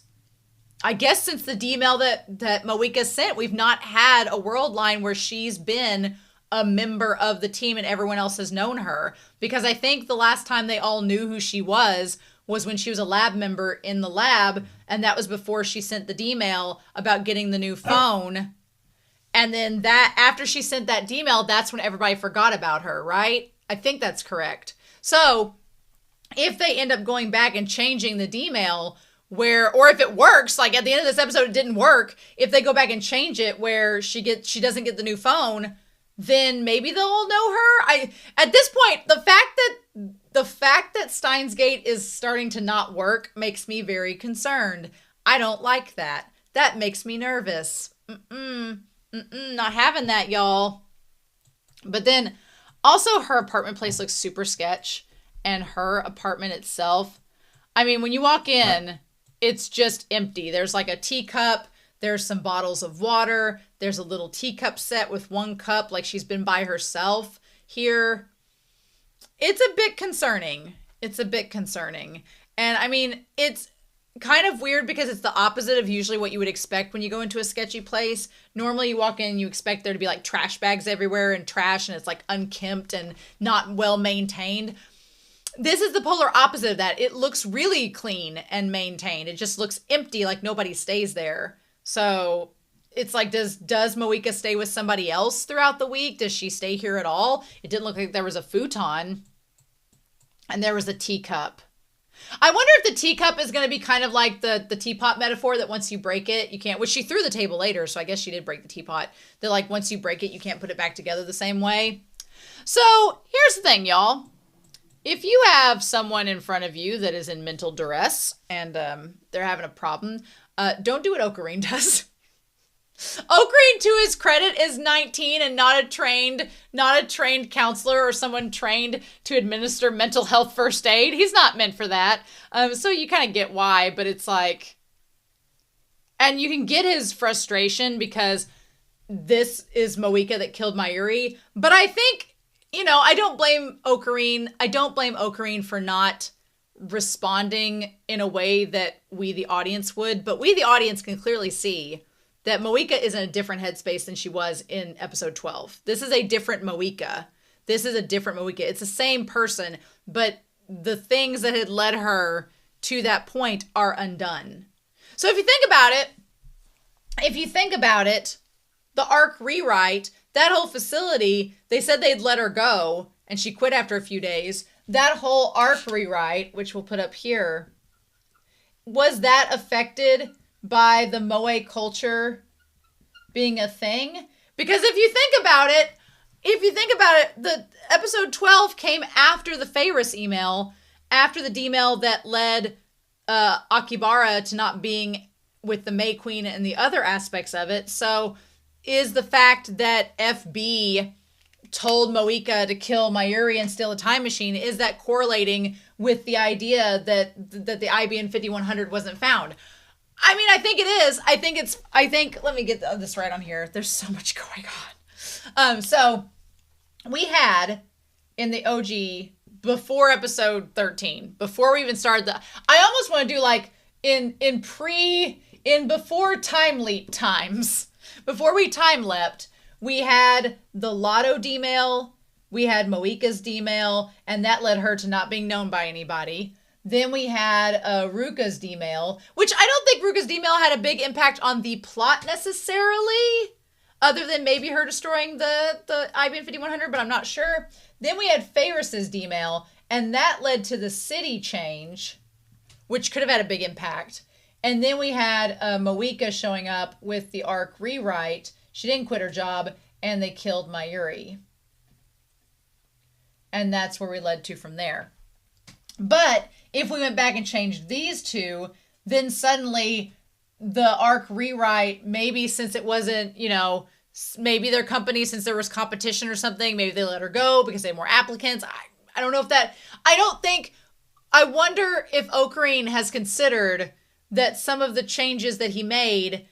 the D-mail that Moeka sent. We've not had a world line where she's been a member of the team and everyone else has known her. Because I think the last time they all knew who she was was when she was a lab member in the lab, and that was before she sent the D-mail about getting the new phone. And then that, after she sent that D-mail, that's when everybody forgot about her, right? I think that's correct. So if they end up going back and changing the D-mail where, or if it works, like at the end of this episode, it didn't work. If they go back and change it where she doesn't get the new phone, then maybe they'll know her. At this point, the fact that Steins Gate is starting to not work makes me very concerned. I don't like that. That makes me nervous. Not having that, y'all. But then also her apartment place looks super sketch, and her apartment itself, I mean, when you walk in, it's just empty. There's like a teacup, there's some bottles of water, there's a little teacup set with one cup, like she's been by herself here. It's a bit concerning. And I mean, it's kind of weird because it's the opposite of usually what you would expect when you go into a sketchy place. Normally you walk in, you expect there to be like trash bags everywhere and trash, and it's like unkempt and not well maintained. This is the polar opposite of that. It looks really clean and maintained. It just looks empty, like nobody stays there. So it's like, does Moeka stay with somebody else throughout the week? Does she stay here at all? It didn't look like there was a futon. And there was a teacup. I wonder if the teacup is going to be kind of like the teapot metaphor, that once you break it, you can't, which she threw the table later, so I guess she did break the teapot. That like once you break it, you can't put it back together the same way. So here's the thing, y'all. If you have someone in front of you that is in mental duress and they're having a problem, don't do what Okarin does. Okarin, to his credit, is 19 and not a trained counselor or someone trained to administer mental health first aid. He's not meant for that. So you kind of get why, but it's like, and you can get his frustration because this is Moeka that killed Mayuri. But I think, you know, I don't blame Okarin. I don't blame Okarin for not responding in a way that we, the audience, would. But we, the audience, can clearly see that Moeka is in a different headspace than she was in episode 12. This is a different Moeka. It's the same person, but the things that had led her to that point are undone. So if you think about it, the ARC rewrite, that whole facility, they said they'd let her go, and she quit after a few days. That whole ARC rewrite, which we'll put up here, was that affected by the Moe culture being a thing? Because if you think about it, the episode 12 came after the Ferris email, after the D-mail that led Akibara to not being with the May Queen and the other aspects of it. So is the fact that FB told Moeka to kill Mayuri and steal a time machine, is that correlating with the idea that the IBN 5100 wasn't found? I mean, I think it is. Let me get this right on here. There's so much going on. So we had in the OG before episode 13, before we even started I almost want to do like before time leap times, before we time leapt, we had the Lotto D-mail, we had Moeka's D-mail, and that led her to not being known by anybody. Then we had Ruka's D-mail, which I don't think Ruka's D-mail had a big impact on the plot necessarily, other than maybe her destroying the IBN 5100, but I'm not sure. Then we had Ferris's D-mail, and that led to the city change, which could have had a big impact. And then we had Moeka showing up with the ARC rewrite. She didn't quit her job, and they killed Mayuri. And that's where we led to from there. But if we went back and changed these two, then suddenly the ARC rewrite, maybe since it wasn't, maybe their company, since there was competition or something, maybe they let her go because they had more applicants. I don't know if that, I wonder if Okarin has considered that some of the changes that he made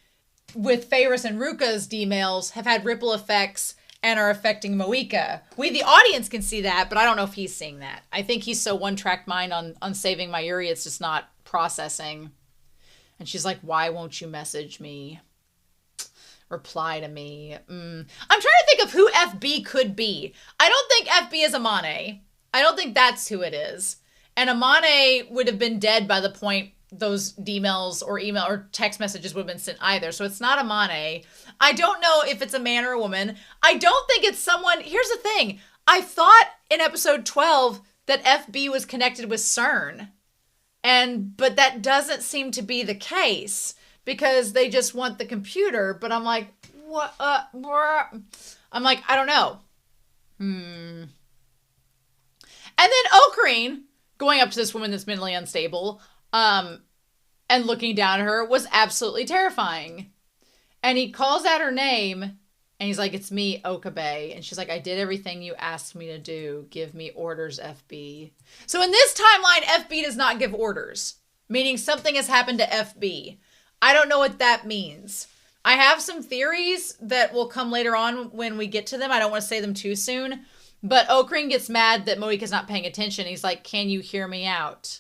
with Ferris and Ruka's D-mails have had ripple effects and are affecting Moeka. We, the audience, can see that, but I don't know if he's seeing that. I think he's so one-track mind on saving Mayuri, it's just not processing. And she's like, why won't you message me? Reply to me. I'm trying to think of who FB could be. I don't think FB is Amane. I don't think that's who it is. And Amane would have been dead by the point those email or text messages would have been sent either. So it's not Amane. I don't know if it's a man or a woman. I don't think it's someone. Here's the thing. I thought in episode 12 that FB was connected with CERN. But that doesn't seem to be the case because they just want the computer. But I'm like, what? I'm like, I don't know. And then Okarin going up to this woman that's mentally unstable, and looking down at her was absolutely terrifying. And he calls out her name, and he's like, it's me, Okabe. And she's like, I did everything you asked me to do. Give me orders, FB. So in this timeline, FB does not give orders, meaning something has happened to FB. I don't know what that means. I have some theories that will come later on when we get to them. I don't want to say them too soon. But Okarin gets mad that Moeka's not paying attention. He's like, can you hear me out?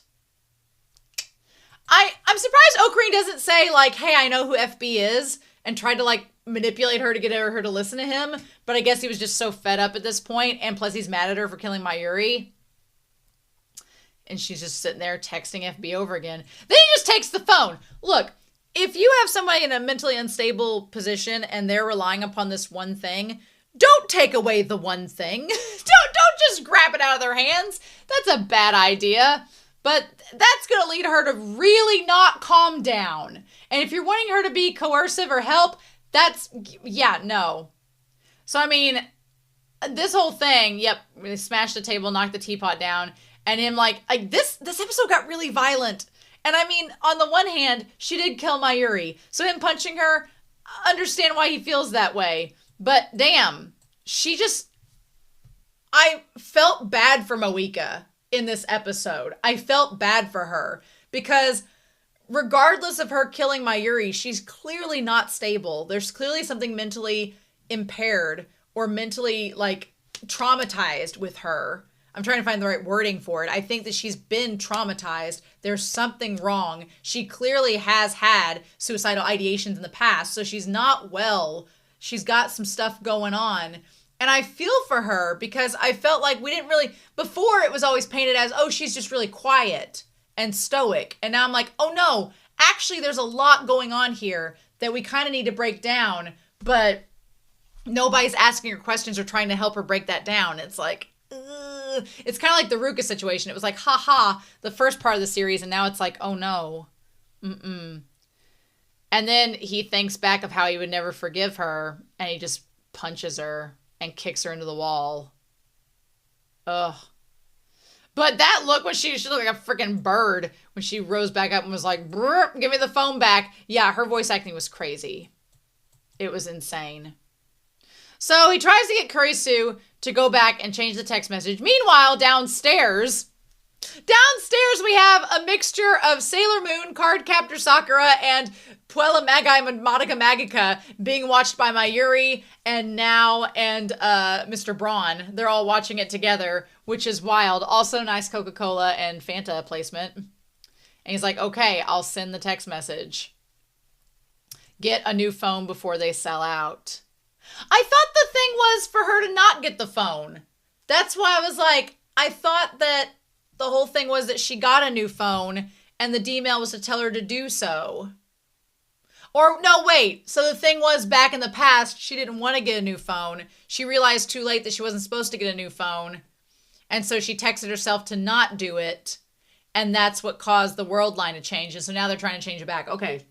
I'm surprised Okarin doesn't say, like, hey, I know who FB is, and tried to, like, manipulate her to get her to listen to him. But I guess he was just so fed up at this point, and plus he's mad at her for killing Mayuri. And she's just sitting there texting FB over again. Then he just takes the phone. Look, if you have somebody in a mentally unstable position and they're relying upon this one thing, don't take away the one thing. Don't just grab it out of their hands. That's a bad idea. But that's going to lead her to really not calm down. And if you're wanting her to be coercive or help, no. So, I mean, this whole thing, yep, they smashed the table, knocked the teapot down, and him like this episode got really violent. And I mean, on the one hand, she did kill Mayuri. So him punching her, I understand why he feels that way. But damn, I felt bad for Moeka in this episode. I felt bad for her because regardless of her killing Mayuri, she's clearly not stable. There's clearly something mentally impaired or mentally like traumatized with her. I'm trying to find the right wording for it. I think that she's been traumatized. There's something wrong. She clearly has had suicidal ideations in the past, so she's not well. She's got some stuff going on. And I feel for her because I felt like we didn't really, before it was always painted as, oh, she's just really quiet and stoic. And now I'm like, oh no, actually there's a lot going on here that we kind of need to break down, but nobody's asking her questions or trying to help her break that down. It's like, ugh. It's kind of like the Ruka situation. It was like, haha, the first part of the series, and now it's like, oh no. And then he thinks back of how he would never forgive her, and he just punches her and kicks her into the wall. Ugh. But that look when she looked like a freaking bird when she rose back up and was like, give me the phone back. Yeah, her voice acting was crazy. It was insane. So he tries to get Kurisu to go back and change the text message. Meanwhile, downstairs we have a mixture of Sailor Moon, Cardcaptor Sakura, and Puella Magi Madoka Magica being watched by Mayuri and Mr. Braun. They're all watching it together, which is wild. Also nice Coca-Cola and Fanta placement. And he's like, okay, I'll send the text message. Get a new phone before they sell out. I thought the thing was for her to not get the phone. That's why I was like, I thought that the whole thing was that she got a new phone and the D-mail was to tell her to do so. Or, no, wait. So the thing was back in the past, she didn't want to get a new phone. She realized too late that she wasn't supposed to get a new phone. And so she texted herself to not do it. And that's what caused the world line to change. And so now they're trying to change it back. Okay.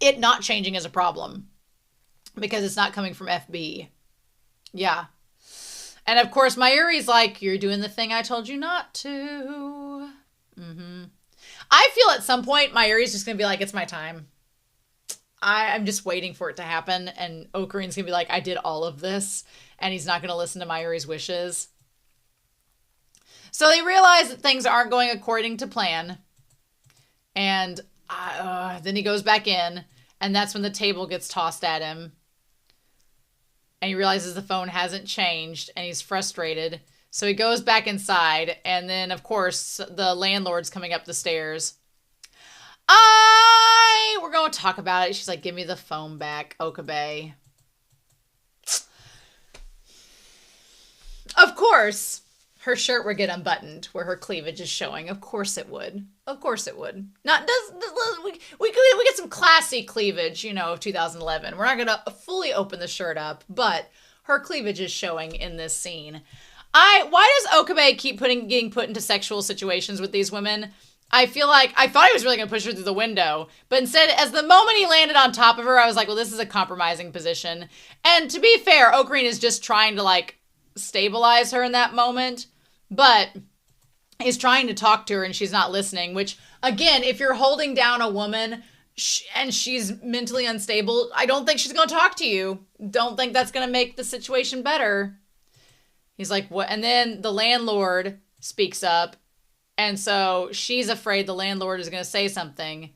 It not changing is a problem. Because it's not coming from FB. Yeah. And of course, Mayuri's like, you're doing the thing I told you not to. I feel at some point, Mayuri's just going to be like, it's my time. I'm just waiting for it to happen. And Okarin's going to be like, I did all of this. And he's not going to listen to Mayuri's wishes. So they realize that things aren't going according to plan. And then he goes back in. And that's when the table gets tossed at him. And he realizes the phone hasn't changed. And he's frustrated. So he goes back inside. And then, of course, the landlord's coming up the stairs. We're going to talk about it. She's like, give me the phone back, Okabe. Of course, her shirt would get unbuttoned where her cleavage is showing. Of course it would. Of course it would. Not does we get some classy cleavage, you know, of 2011. We're not gonna fully open the shirt up, but her cleavage is showing in this scene. Why does Okabe keep getting put into sexual situations with these women? I feel like I thought he was really gonna push her through the window, but instead, as the moment he landed on top of her, I was like, well, this is a compromising position. And to be fair, Okarin is just trying to like stabilize her in that moment, but he's trying to talk to her and she's not listening, which again, if you're holding down a woman and she's mentally unstable, I don't think she's going to talk to you. Don't think that's going to make the situation better. He's like, what? And then the landlord speaks up. And so she's afraid the landlord is going to say something.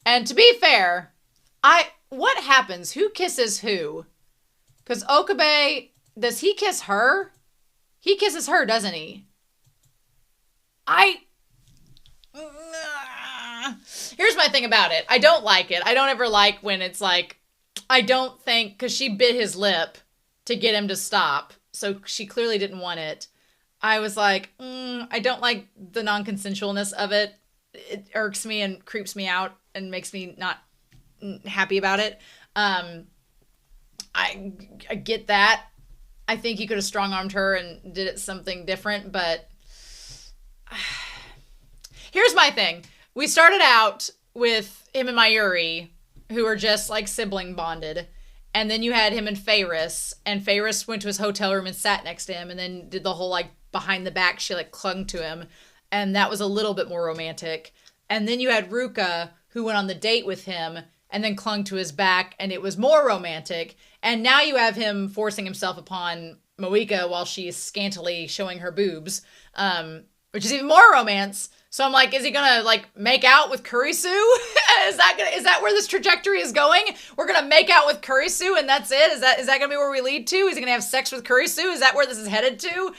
And to be fair, what happens? Who kisses who? Because Okabe, does he kiss her? He kisses her, doesn't he? Here's my thing about it. I don't like it. I don't ever like when it's like, I don't think, because she bit his lip to get him to stop. So she clearly didn't want it. I was like, I don't like the non-consensualness of it. It irks me and creeps me out and makes me not happy about it. I get that. I think he could have strong-armed her and did it something different, but here's my thing. We started out with him and Mayuri, who are just like sibling bonded. And then you had him and Ferris went to his hotel room and sat next to him and then did the whole like behind the back, she like clung to him. And that was a little bit more romantic. And then you had Ruka, who went on the date with him and then clung to his back, and it was more romantic. And now you have him forcing himself upon Moeka while she's scantily showing her boobs, which is even more romance. So I'm like, is he gonna like make out with Kurisu? Is that where this trajectory is going? We're gonna make out with Kurisu and that's it? Is that gonna be where we lead to? Is he gonna have sex with Kurisu? Is that where this is headed to?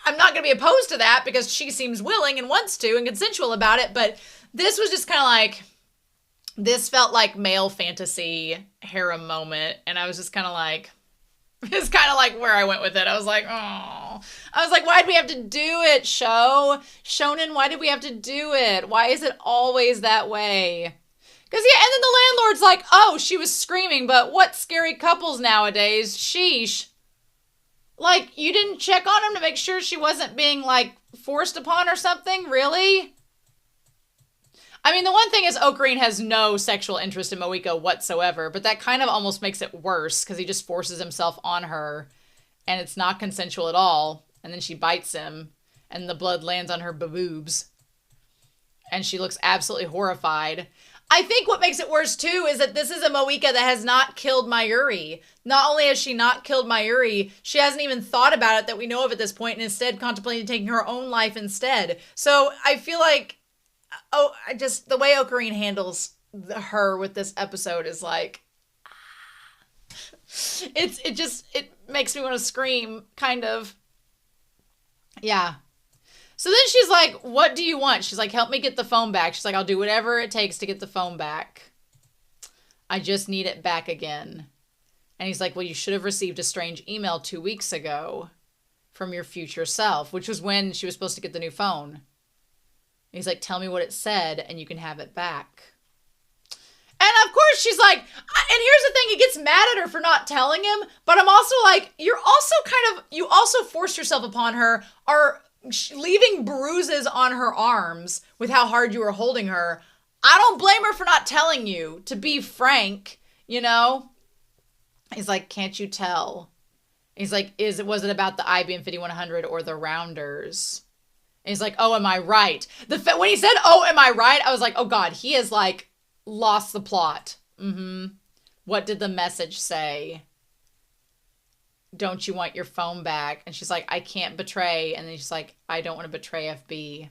I'm not gonna be opposed to that because she seems willing and wants to and consensual about it, but this was just kind of like, this felt like male fantasy harem moment, and I was just kind of like, it's kind of like where I went with it. I was like, oh. I was like, why'd we have to do it, Shonen, why did we have to do it? Why is it always that way? Because, yeah, and then the landlord's like, oh, she was screaming, but what scary couples nowadays? Sheesh. Like, you didn't check on him to make sure she wasn't being, like, forced upon or something? Really? I mean, the one thing is Okarin has no sexual interest in Moeka whatsoever, but that kind of almost makes it worse because he just forces himself on her and it's not consensual at all. And then she bites him and the blood lands on her boobs and she looks absolutely horrified. I think what makes it worse too is that this is a Moeka that has not killed Mayuri. Not only has she not killed Mayuri, she hasn't even thought about it that we know of at this point and instead contemplated taking her own life instead. So I feel like, the way Okarin handles her with this episode is like, it makes me want to scream, kind of. Yeah. So then she's like, what do you want? She's like, help me get the phone back. She's like, I'll do whatever it takes to get the phone back. I just need it back again. And he's like, well, you should have received a strange email 2 weeks ago from your future self, which was when she was supposed to get the new phone. He's like, tell me what it said and you can have it back. And of course she's like, and here's the thing, he gets mad at her for not telling him, but I'm also like, you also forced yourself upon her, are leaving bruises on her arms with how hard you were holding her. I don't blame her for not telling you, to be frank, you know? He's like, can't you tell? He's like, was it about the IBM 5100 or the rounders? And he's like, oh, am I right? When he said, oh, am I right? I was like, oh, God, he has, like, lost the plot. What did the message say? Don't you want your phone back? And she's like, I can't betray. And then she's like, I don't want to betray FB.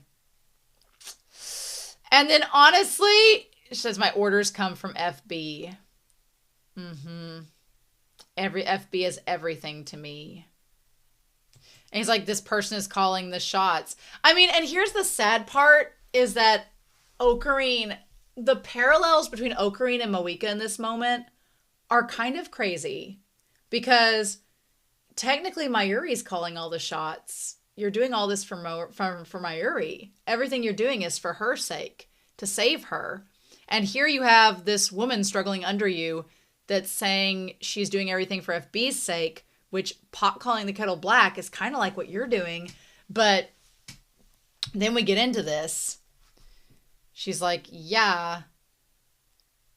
And then, honestly, she says, my orders come from FB. Every FB is everything to me. And he's like, this person is calling the shots. I mean, and here's the sad part is that Okarin, the parallels between Okarin and Moeka in this moment are kind of crazy because technically Mayuri's calling all the shots you're doing all this for Mayuri. Everything you're doing is for her sake, to save her. And here you have this woman struggling under you that's saying she's doing everything for FB's sake, which pot calling the kettle black is kind of like what you're doing. But then we get into this. She's like, yeah.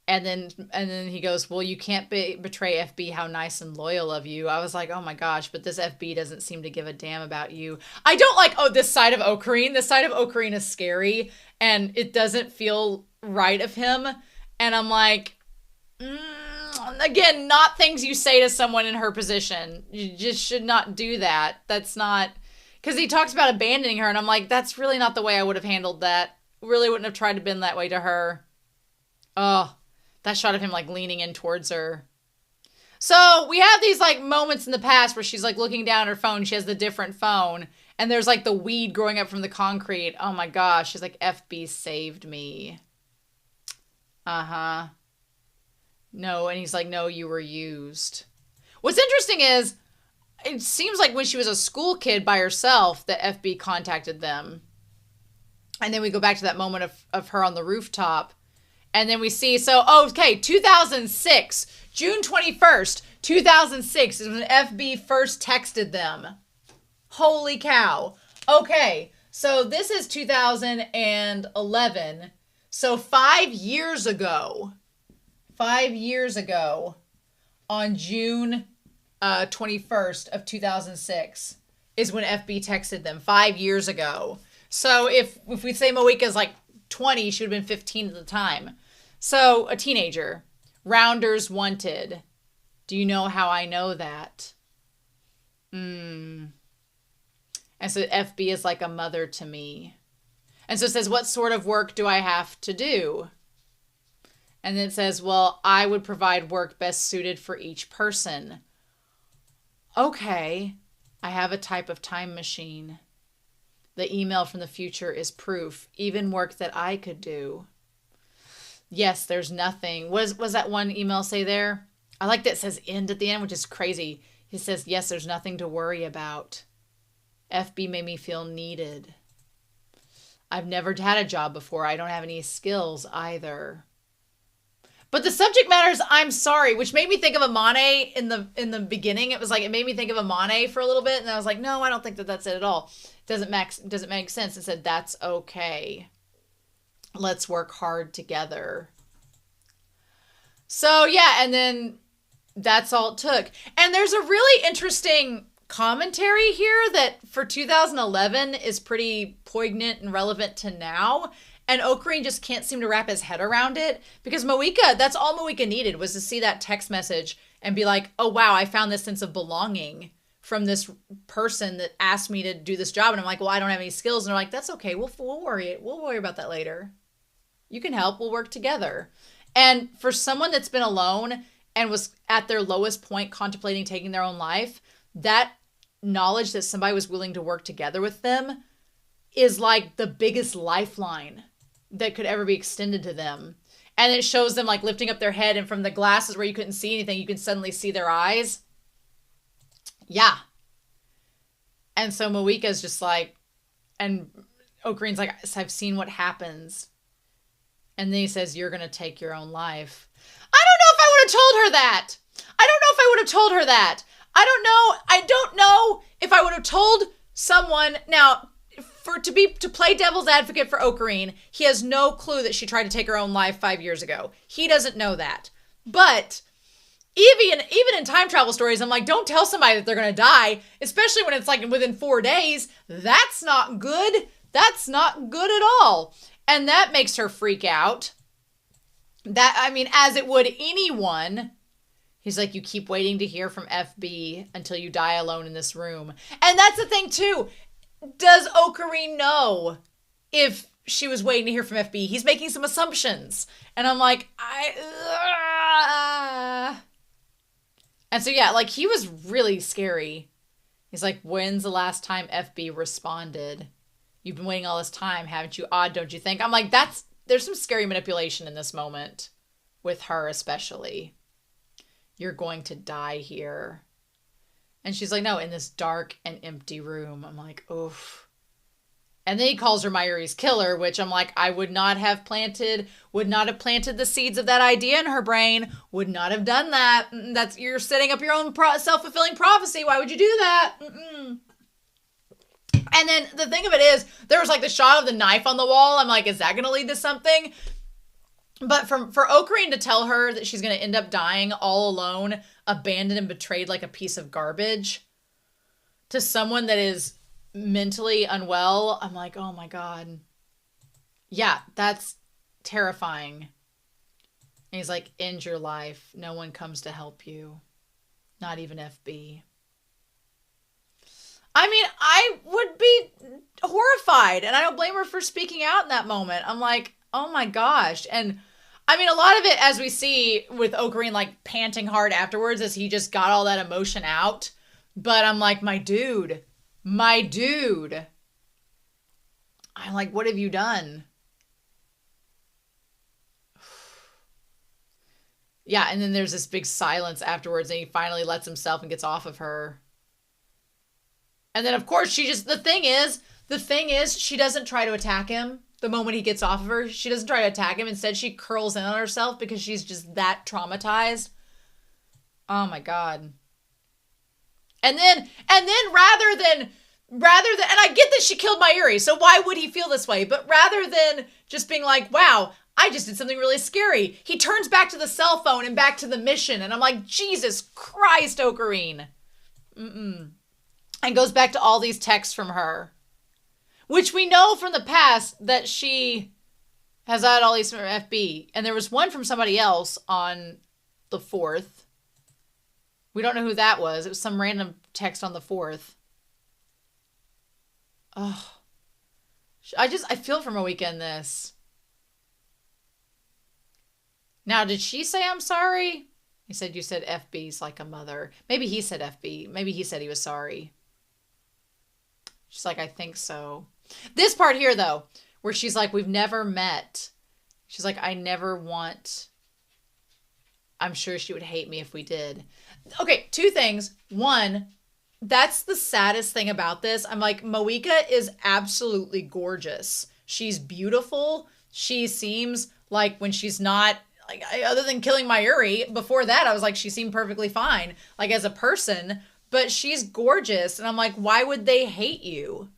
And then he goes, well, you can't betray FB, how nice and loyal of you. I was like, oh my gosh, but this FB doesn't seem to give a damn about you. I don't like, this side of Okarin. This side of Okarin is scary, and it doesn't feel right of him. And I'm like, again, not things you say to someone in her position. You just should not do that. That's not, because he talks about abandoning her, and I'm like, that's really not the way I would have handled that. Really wouldn't have tried to bend that way to her. Oh, that shot of him like leaning in towards her. So we have these like moments in the past where she's like looking down at her phone. She has the different phone, and there's like the weed growing up from the concrete. Oh my gosh. She's like, FB saved me. Uh-huh. No. And he's like, no, you were used. What's interesting is it seems like when she was a school kid by herself that FB contacted them. And then we go back to that moment of her on the rooftop. And then we see, 2006, June 21st, 2006 is when FB first texted them. Holy cow. Okay, so this is 2011. So 5 years ago, on June 21st of 2006 is when FB texted them, 5 years ago. So if we say Moeka's like 20, she would have been 15 at the time. So a teenager. Rounders wanted. Do you know how I know that? And so FB is like a mother to me. And so it says, what sort of work do I have to do? And then it says, well, I would provide work best suited for each person. Okay. I have a type of time machine. The email from the future is proof. Even work that I could do. Yes, there's nothing. Was that one email say there? I like that it says end at the end, which is crazy. He says, yes, there's nothing to worry about. FB made me feel needed. I've never had a job before. I don't have any skills either. But the subject matter is I'm sorry, which made me think of Amane in the beginning. It was like, it made me think of Amane for a little bit. And I was like, no, I don't think that's it at all. Doesn't make sense. It said, that's okay. Let's work hard together. So yeah, and then that's all it took. And there's a really interesting commentary here that for 2011 is pretty poignant and relevant to now. And Okarin just can't seem to wrap his head around it because Moeka, that's all Moeka needed was to see that text message and be like, oh wow, I found this sense of belonging from this person that asked me to do this job. And I'm like, well, I don't have any skills. And they're like, that's okay. We'll worry about that later. You can help. We'll work together. And for someone that's been alone and was at their lowest point contemplating taking their own life, that knowledge that somebody was willing to work together with them is like the biggest lifeline that could ever be extended to them. And it shows them like lifting up their head, and from the glasses where you couldn't see anything, you can suddenly see their eyes. Yeah. And so Moeka's just like, and Okarin's like, I've seen what happens. And then he says, you're going to take your own life. I don't know if I would have told her that. I don't know if I would have told someone. Now, to play devil's advocate for Okarin, he has no clue that she tried to take her own life 5 years ago. He doesn't know that. But even in time travel stories, I'm like, don't tell somebody that they're going to die, especially when it's like within 4 days. That's not good. That's not good at all. And that makes her freak out. As it would anyone. He's like, you keep waiting to hear from FB until you die alone in this room. And that's the thing too. Does Okarin know if she was waiting to hear from FB? He's making some assumptions. And I'm like, And so yeah, like he was really scary. He's like, when's the last time FB responded? You've been waiting all this time, haven't you? Odd, don't you think? I'm like, there's some scary manipulation in this moment. With her especially. You're going to die here. And she's like, no, in this dark and empty room. I'm like, oof. And then he calls her Mayuri's killer, which I'm like, I would not have planted the seeds of that idea in her brain. Would not have done that. You're setting up your own self-fulfilling prophecy. Why would you do that? Mm-mm. And then the thing of it is, there was like the shot of the knife on the wall. I'm like, is that going to lead to something? But for Okarin to tell her that she's going to end up dying all alone, abandoned and betrayed like a piece of garbage to someone that is mentally unwell, I'm like, oh my God. Yeah, that's terrifying. And he's like, end your life. No one comes to help you. Not even FB. I mean, I would be horrified, and I don't blame her for speaking out in that moment. I'm like, oh my gosh. And I mean, a lot of it, as we see with Okarin, like panting hard afterwards as he just got all that emotion out. But I'm like, my dude. I'm like, what have you done? Yeah, and then there's this big silence afterwards, and he finally lets himself and gets off of her. And then, of course, the thing is, she doesn't try to attack him the moment he gets off of her. She doesn't try to attack him. Instead, she curls in on herself because she's just that traumatized. Oh my God. And then rather than, and I get that she killed Mayuri, so why would he feel this way? But rather than just being like, wow, I just did something really scary, he turns back to the cell phone and back to the mission. And I'm like, Jesus Christ, Okarin. And goes back to all these texts from her, which we know from the past that she has had all these from FB. And there was one from somebody else on the 4th. We don't know who that was. It was some random text on the 4th. Oh, I feel for Moeka in this. Now, did she say I'm sorry? He said, you said FB's like a mother. Maybe he said FB. Maybe he said he was sorry. She's like, I think so. This part here, though, where she's like, we've never met. She's like, I'm sure she would hate me if we did. Okay, 2 things. One, that's the saddest thing about this. I'm like, Moeka is absolutely gorgeous. She's beautiful. She seems like when she's not, like, other than killing Mayuri, before that, I was like, she seemed perfectly fine, like as a person. But she's gorgeous. And I'm like, why would they hate you?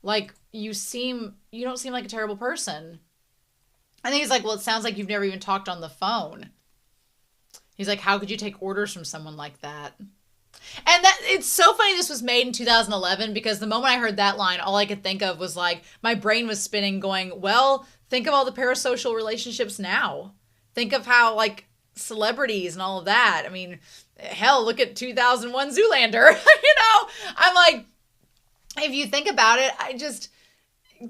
Like, you don't seem like a terrible person. I think he's like, well, it sounds like you've never even talked on the phone. He's like, how could you take orders from someone like that? And it's so funny this was made in 2011, because the moment I heard that line, all I could think of was like, my brain was spinning going, well, think of all the parasocial relationships now. Think of how, like, celebrities and all of that. I mean, hell, look at 2001 Zoolander. I'm like, if you think about it,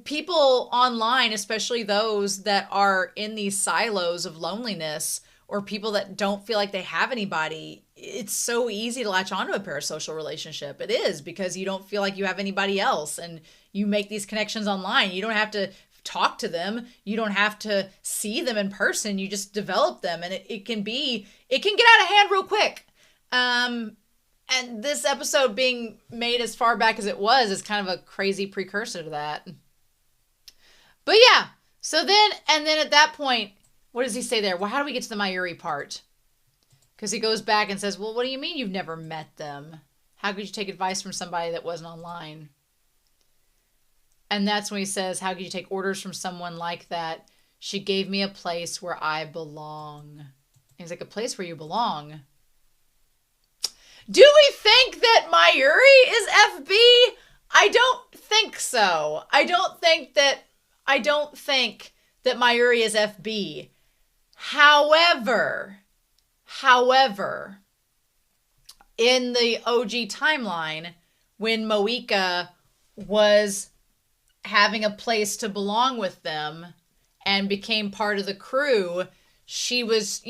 people online, especially those that are in these silos of loneliness, or people that don't feel like they have anybody, it's so easy to latch onto a parasocial relationship. It is, because you don't feel like you have anybody else, and you make these connections online. You don't have to talk to them. You don't have to see them in person. You just develop them, and it can get out of hand real quick. And this episode being made as far back as it was is kind of a crazy precursor to that. But yeah, so then at that point, what does he say there? Well, how do we get to the Mayuri part? Because he goes back and says, well, what do you mean you've never met them? How could you take advice from somebody that wasn't online? And that's when he says, how could you take orders from someone like that? She gave me a place where I belong. And he's like, a place where you belong? Do we think that Mayuri is FB? I don't think so. I don't think that Mayuri is FB. However, in the OG timeline, when Moeka was having a place to belong with them and became part of the crew, she was,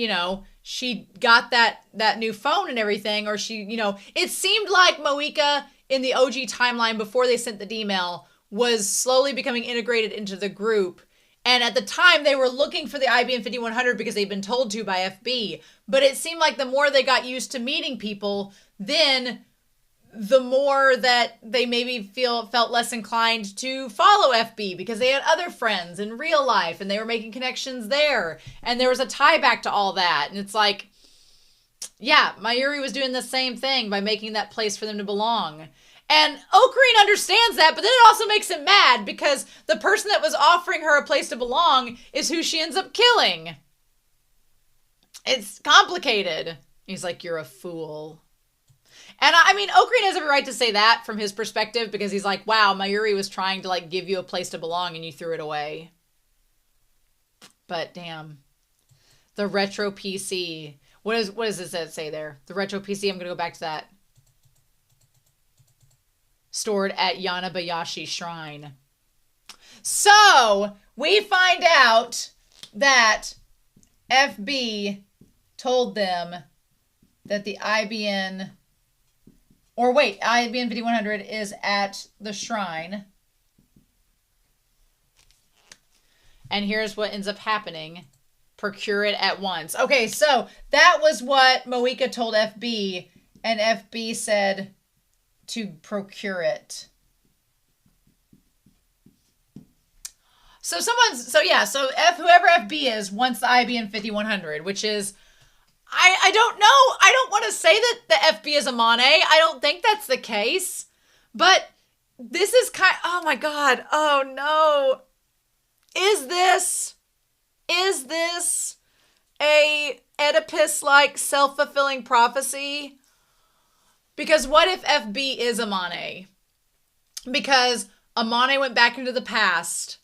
she got that new phone and everything, or it seemed like Moeka in the OG timeline before they sent the email was slowly becoming integrated into the group. And at the time, they were looking for the IBM 5100 because they'd been told to by FB. But it seemed like the more they got used to meeting people, then the more that they maybe felt less inclined to follow FB because they had other friends in real life and they were making connections there. And there was a tie back to all that. And it's like, yeah, Mayuri was doing the same thing by making that place for them to belong. And Okarin understands that, but then it also makes him mad because the person that was offering her a place to belong is who she ends up killing. It's complicated. He's like, you're a fool. And I mean, Okarin has every right to say that from his perspective because he's like, wow, Mayuri was trying to like give you a place to belong and you threw it away. But damn. The retro PC. What does it say there? The retro PC, I'm going to go back to that. Stored at Yanabayashi Shrine. So, we find out that FB told them that the IBN... Or wait, IBN 5100 is at the shrine. And here's what ends up happening. Procure it at once. Okay, so that was what Moeka told FB. And FB said to procure it. So whoever FB is wants the IBN 5100, which is... I don't know. I don't want to say that the FB is a Amane. I don't think that's the case. But this is oh my God. Oh no. Is this a Oedipus-like self-fulfilling prophecy? Because what if FB is Amane? Because Amane went back into the past.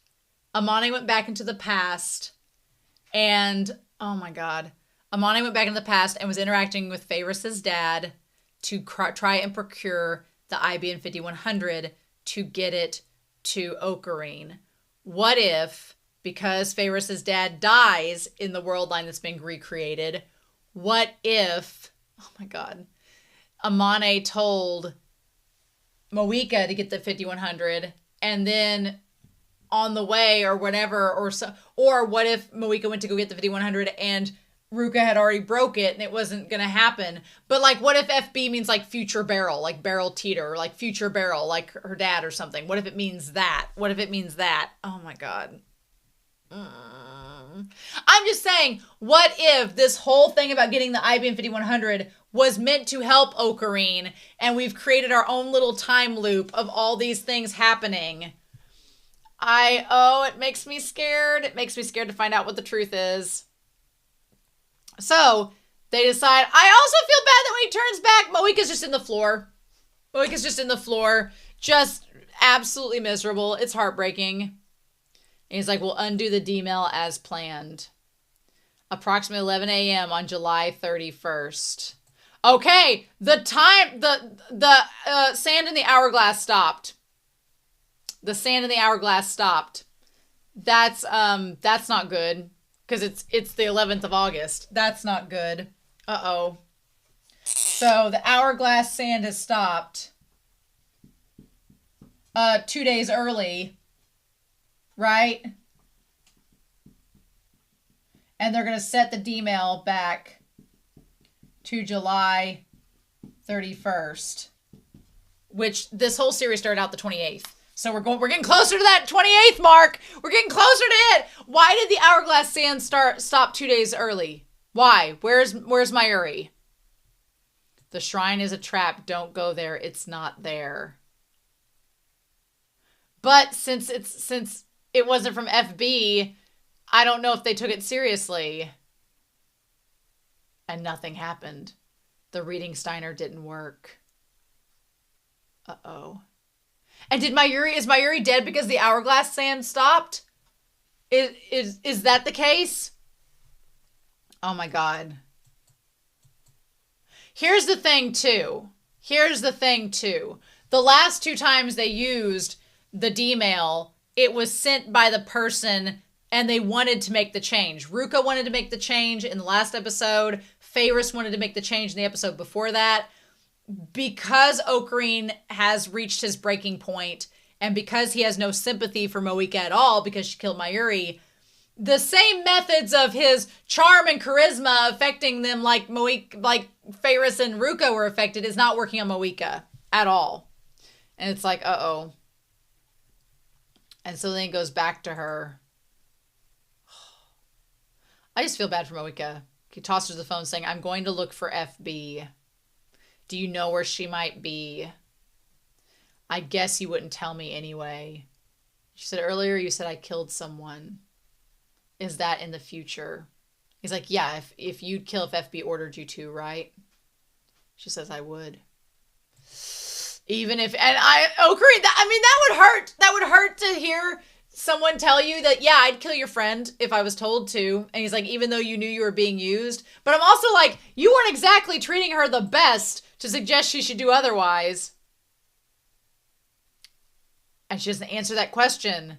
And, oh my God. Amane went back in the past and was interacting with Faris's dad to try and procure the IBN 5100 to get it to Okarin. What if, because Faris's dad dies in the world line that's being recreated, what if, oh my God, Amane told Moeka to get the 5100 and then on the way or whatever, or what if Moeka went to go get the 5100 and Ruka had already broke it and it wasn't going to happen. But like, what if FB means like future Beryl, like Beryl Teeter, or like future Beryl, like her dad or something? What if it means that? Oh my God. I'm just saying, what if this whole thing about getting the IBM 5100 was meant to help Okarin and we've created our own little time loop of all these things happening? It makes me scared. It makes me scared to find out what the truth is. So they decide. I also feel bad that when he turns back, Moeka's just in the floor. Just absolutely miserable. It's heartbreaking. And he's like, we'll undo the D-mail as planned. Approximately 11 a.m. on July 31st. Okay, the sand in the hourglass stopped. The sand in the hourglass stopped. That's not good. Because it's the 11th of August. That's not good. Uh-oh. So the hourglass sand has stopped. 2 days early. Right? And they're going to set the D-mail back to July 31st. Which this whole series started out the 28th. So we're getting closer to that 28th mark. We're getting closer to it. Why did the hourglass sand stop 2 days early? Why? Where's Mayuri? The shrine is a trap. Don't go there. It's not there. But since it wasn't from FB, I don't know if they took it seriously. And nothing happened. The reading Steiner didn't work. Uh-oh. And is Mayuri dead because the hourglass sand stopped? Is that the case? Oh my God. Here's the thing too. The last 2 times they used the D-mail, it was sent by the person and they wanted to make the change. Ruka wanted to make the change in the last episode. Faris wanted to make the change in the episode before that. Because Okarin has reached his breaking point and because he has no sympathy for Moeka at all because she killed Mayuri, the same methods of his charm and charisma affecting them like Faris and Ruka were affected is not working on Moeka at all. And it's like, uh-oh. And so then he goes back to her. I just feel bad for Moeka. He tosses the phone saying, I'm going to look for FB. Do you know where she might be? I guess you wouldn't tell me anyway. She said, earlier you said I killed someone. Is that in the future? He's like, yeah, if you'd kill if FB ordered you to, right? She says, I would. Even if, and Okarin, that would hurt. That would hurt to hear someone tell you that, yeah, I'd kill your friend if I was told to. And he's like, even though you knew you were being used. But I'm also like, you weren't exactly treating her the best to suggest she should do otherwise. And she doesn't answer that question.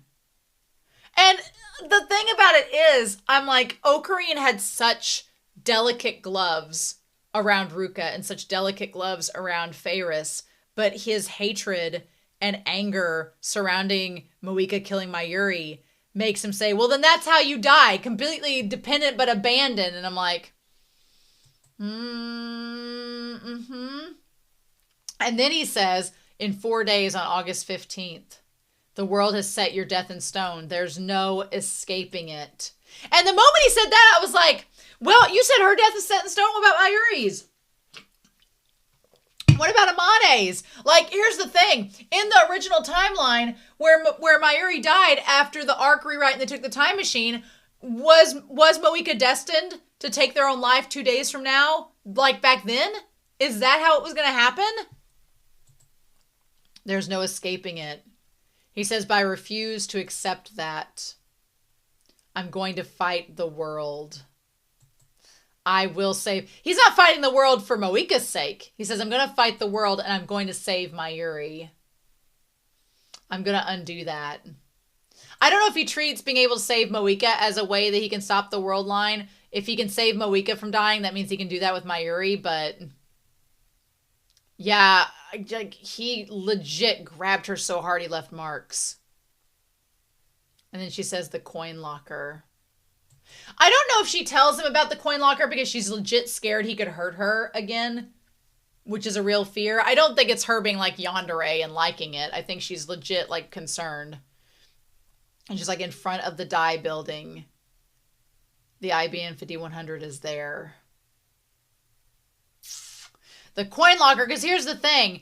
And the thing about it is, I'm like, Okarin had such delicate gloves around Ruka and such delicate gloves around Ferris, but his hatred and anger surrounding Moeka killing Mayuri makes him say, well, then that's how you die, completely dependent but abandoned. And I'm like, mm-hmm. And then he says, in 4 days on August 15th, the world has set your death in stone. There's no escaping it. And the moment he said that, I was like, well, you said her death is set in stone. What about Mayuri's? What about Amane's? Like, here's the thing. In the original timeline, where Mayuri died after the arc rewrite and they took the time machine, was Moeka destined to take their own life 2 days from now? Like back then? Is that how it was going to happen? There's no escaping it. He says, but I refuse to accept that. I'm going to fight the world. I will save. He's not fighting the world for Moeka's sake. He says, I'm going to fight the world and I'm going to save Mayuri. I'm going to undo that. I don't know if he treats being able to save Moeka as a way that he can stop the world line. If he can save Moeka from dying, that means he can do that with Mayuri. But yeah, like, he legit grabbed her so hard he left marks. And then she says the coin locker. I don't know if she tells him about the coin locker because she's legit scared he could hurt her again, which is a real fear. I don't think it's her being like yandere and liking it. I think she's legit like concerned. And she's like in front of the die building. The IBM 5100 is there. The coin locker, because here's the thing.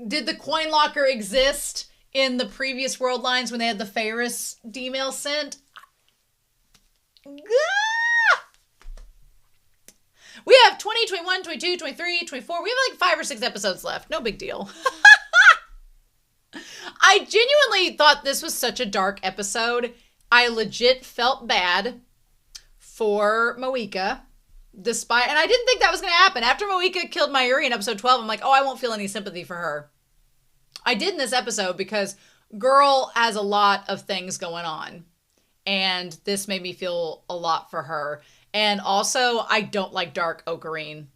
Did the coin locker exist in the previous world lines when they had the Ferris D-mail sent? We have 20, 21, 22, 23, 24. We have like 5 or 6 episodes left. No big deal. I genuinely thought this was such a dark episode. I legit felt bad for Moeka. And I didn't think that was going to happen. After Moeka killed Mayuri in episode 12, I'm like, oh, I won't feel any sympathy for her. I did in this episode because girl has a lot of things going on. And this made me feel a lot for her. And also, I don't like dark Okarin.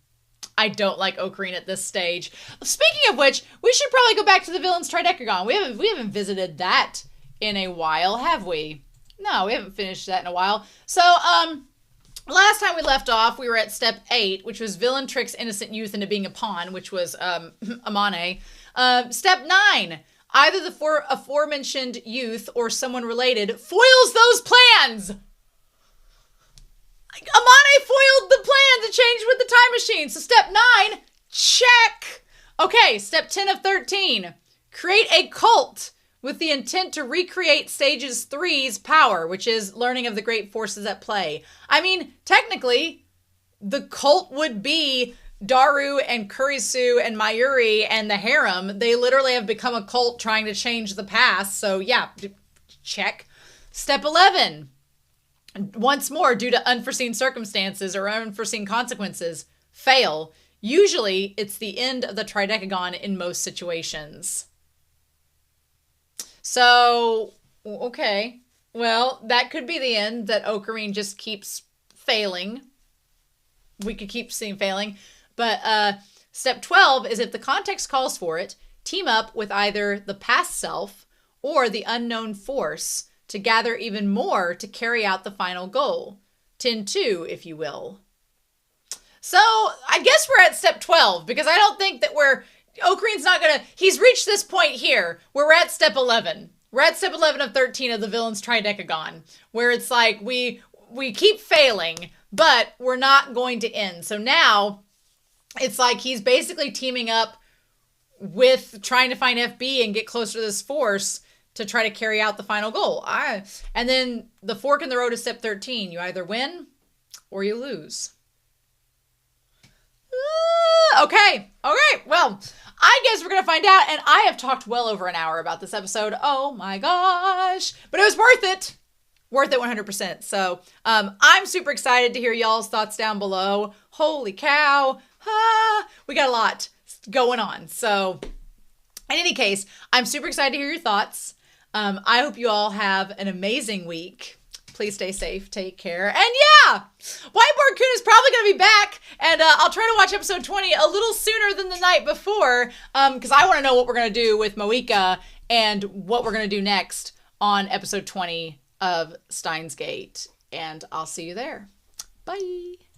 I don't like Okarin at this stage. Speaking of which, we should probably go back to the villain's tridecagon. We haven't visited that in a while, have we? No, we haven't finished that in a while. So, last time we left off, we were at step 8, which was villain tricks innocent youth into being a pawn, which was Amane. Step 9. Either the aforementioned youth or someone related foils those plans. Amane foiled the plan to change with the time machine. So step 9, check. Okay, step 10 of 13. Create a cult with the intent to recreate stages 3's power, which is learning of the great forces at play. I mean, technically, the cult would be Daru and Kurisu and Mayuri and the harem. They literally have become a cult trying to change the past. So yeah, check. Step 11. Once more, due to unforeseen circumstances or unforeseen consequences, fail. Usually, it's the end of the tridecagon in most situations. So, okay. Well, that could be the end, that Okarin just keeps failing. We could keep seeing failing. But step 12 is if the context calls for it, team up with either the past self or the unknown force to gather even more to carry out the final goal. 10-2, if you will. So I guess we're at step 12 because I don't think that we're Okarin's not gonna, he's reached this point here where we're at step 11. We're at step 11 of 13 of the villain's tridecagon, where it's like we keep failing, but we're not going to end. So now it's like he's basically teaming up with trying to find FB and get closer to this force to try to carry out the final goal. And then the fork in the road is step 13. You either win or you lose. Okay. Well, I guess we're going to find out. And I have talked well over an hour about this episode. Oh my gosh. But it was worth it. Worth it 100%. So I'm super excited to hear y'all's thoughts down below. Holy cow. We got a lot going on. So in any case, I'm super excited to hear your thoughts. I hope you all have an amazing week. Please stay safe. Take care. And yeah, Whiteboard Coon is probably going to be back. And I'll try to watch episode 20 a little sooner than the night before. Because I want to know what we're going to do with Moeka and what we're going to do next on episode 20 of Steins Gate. And I'll see you there. Bye.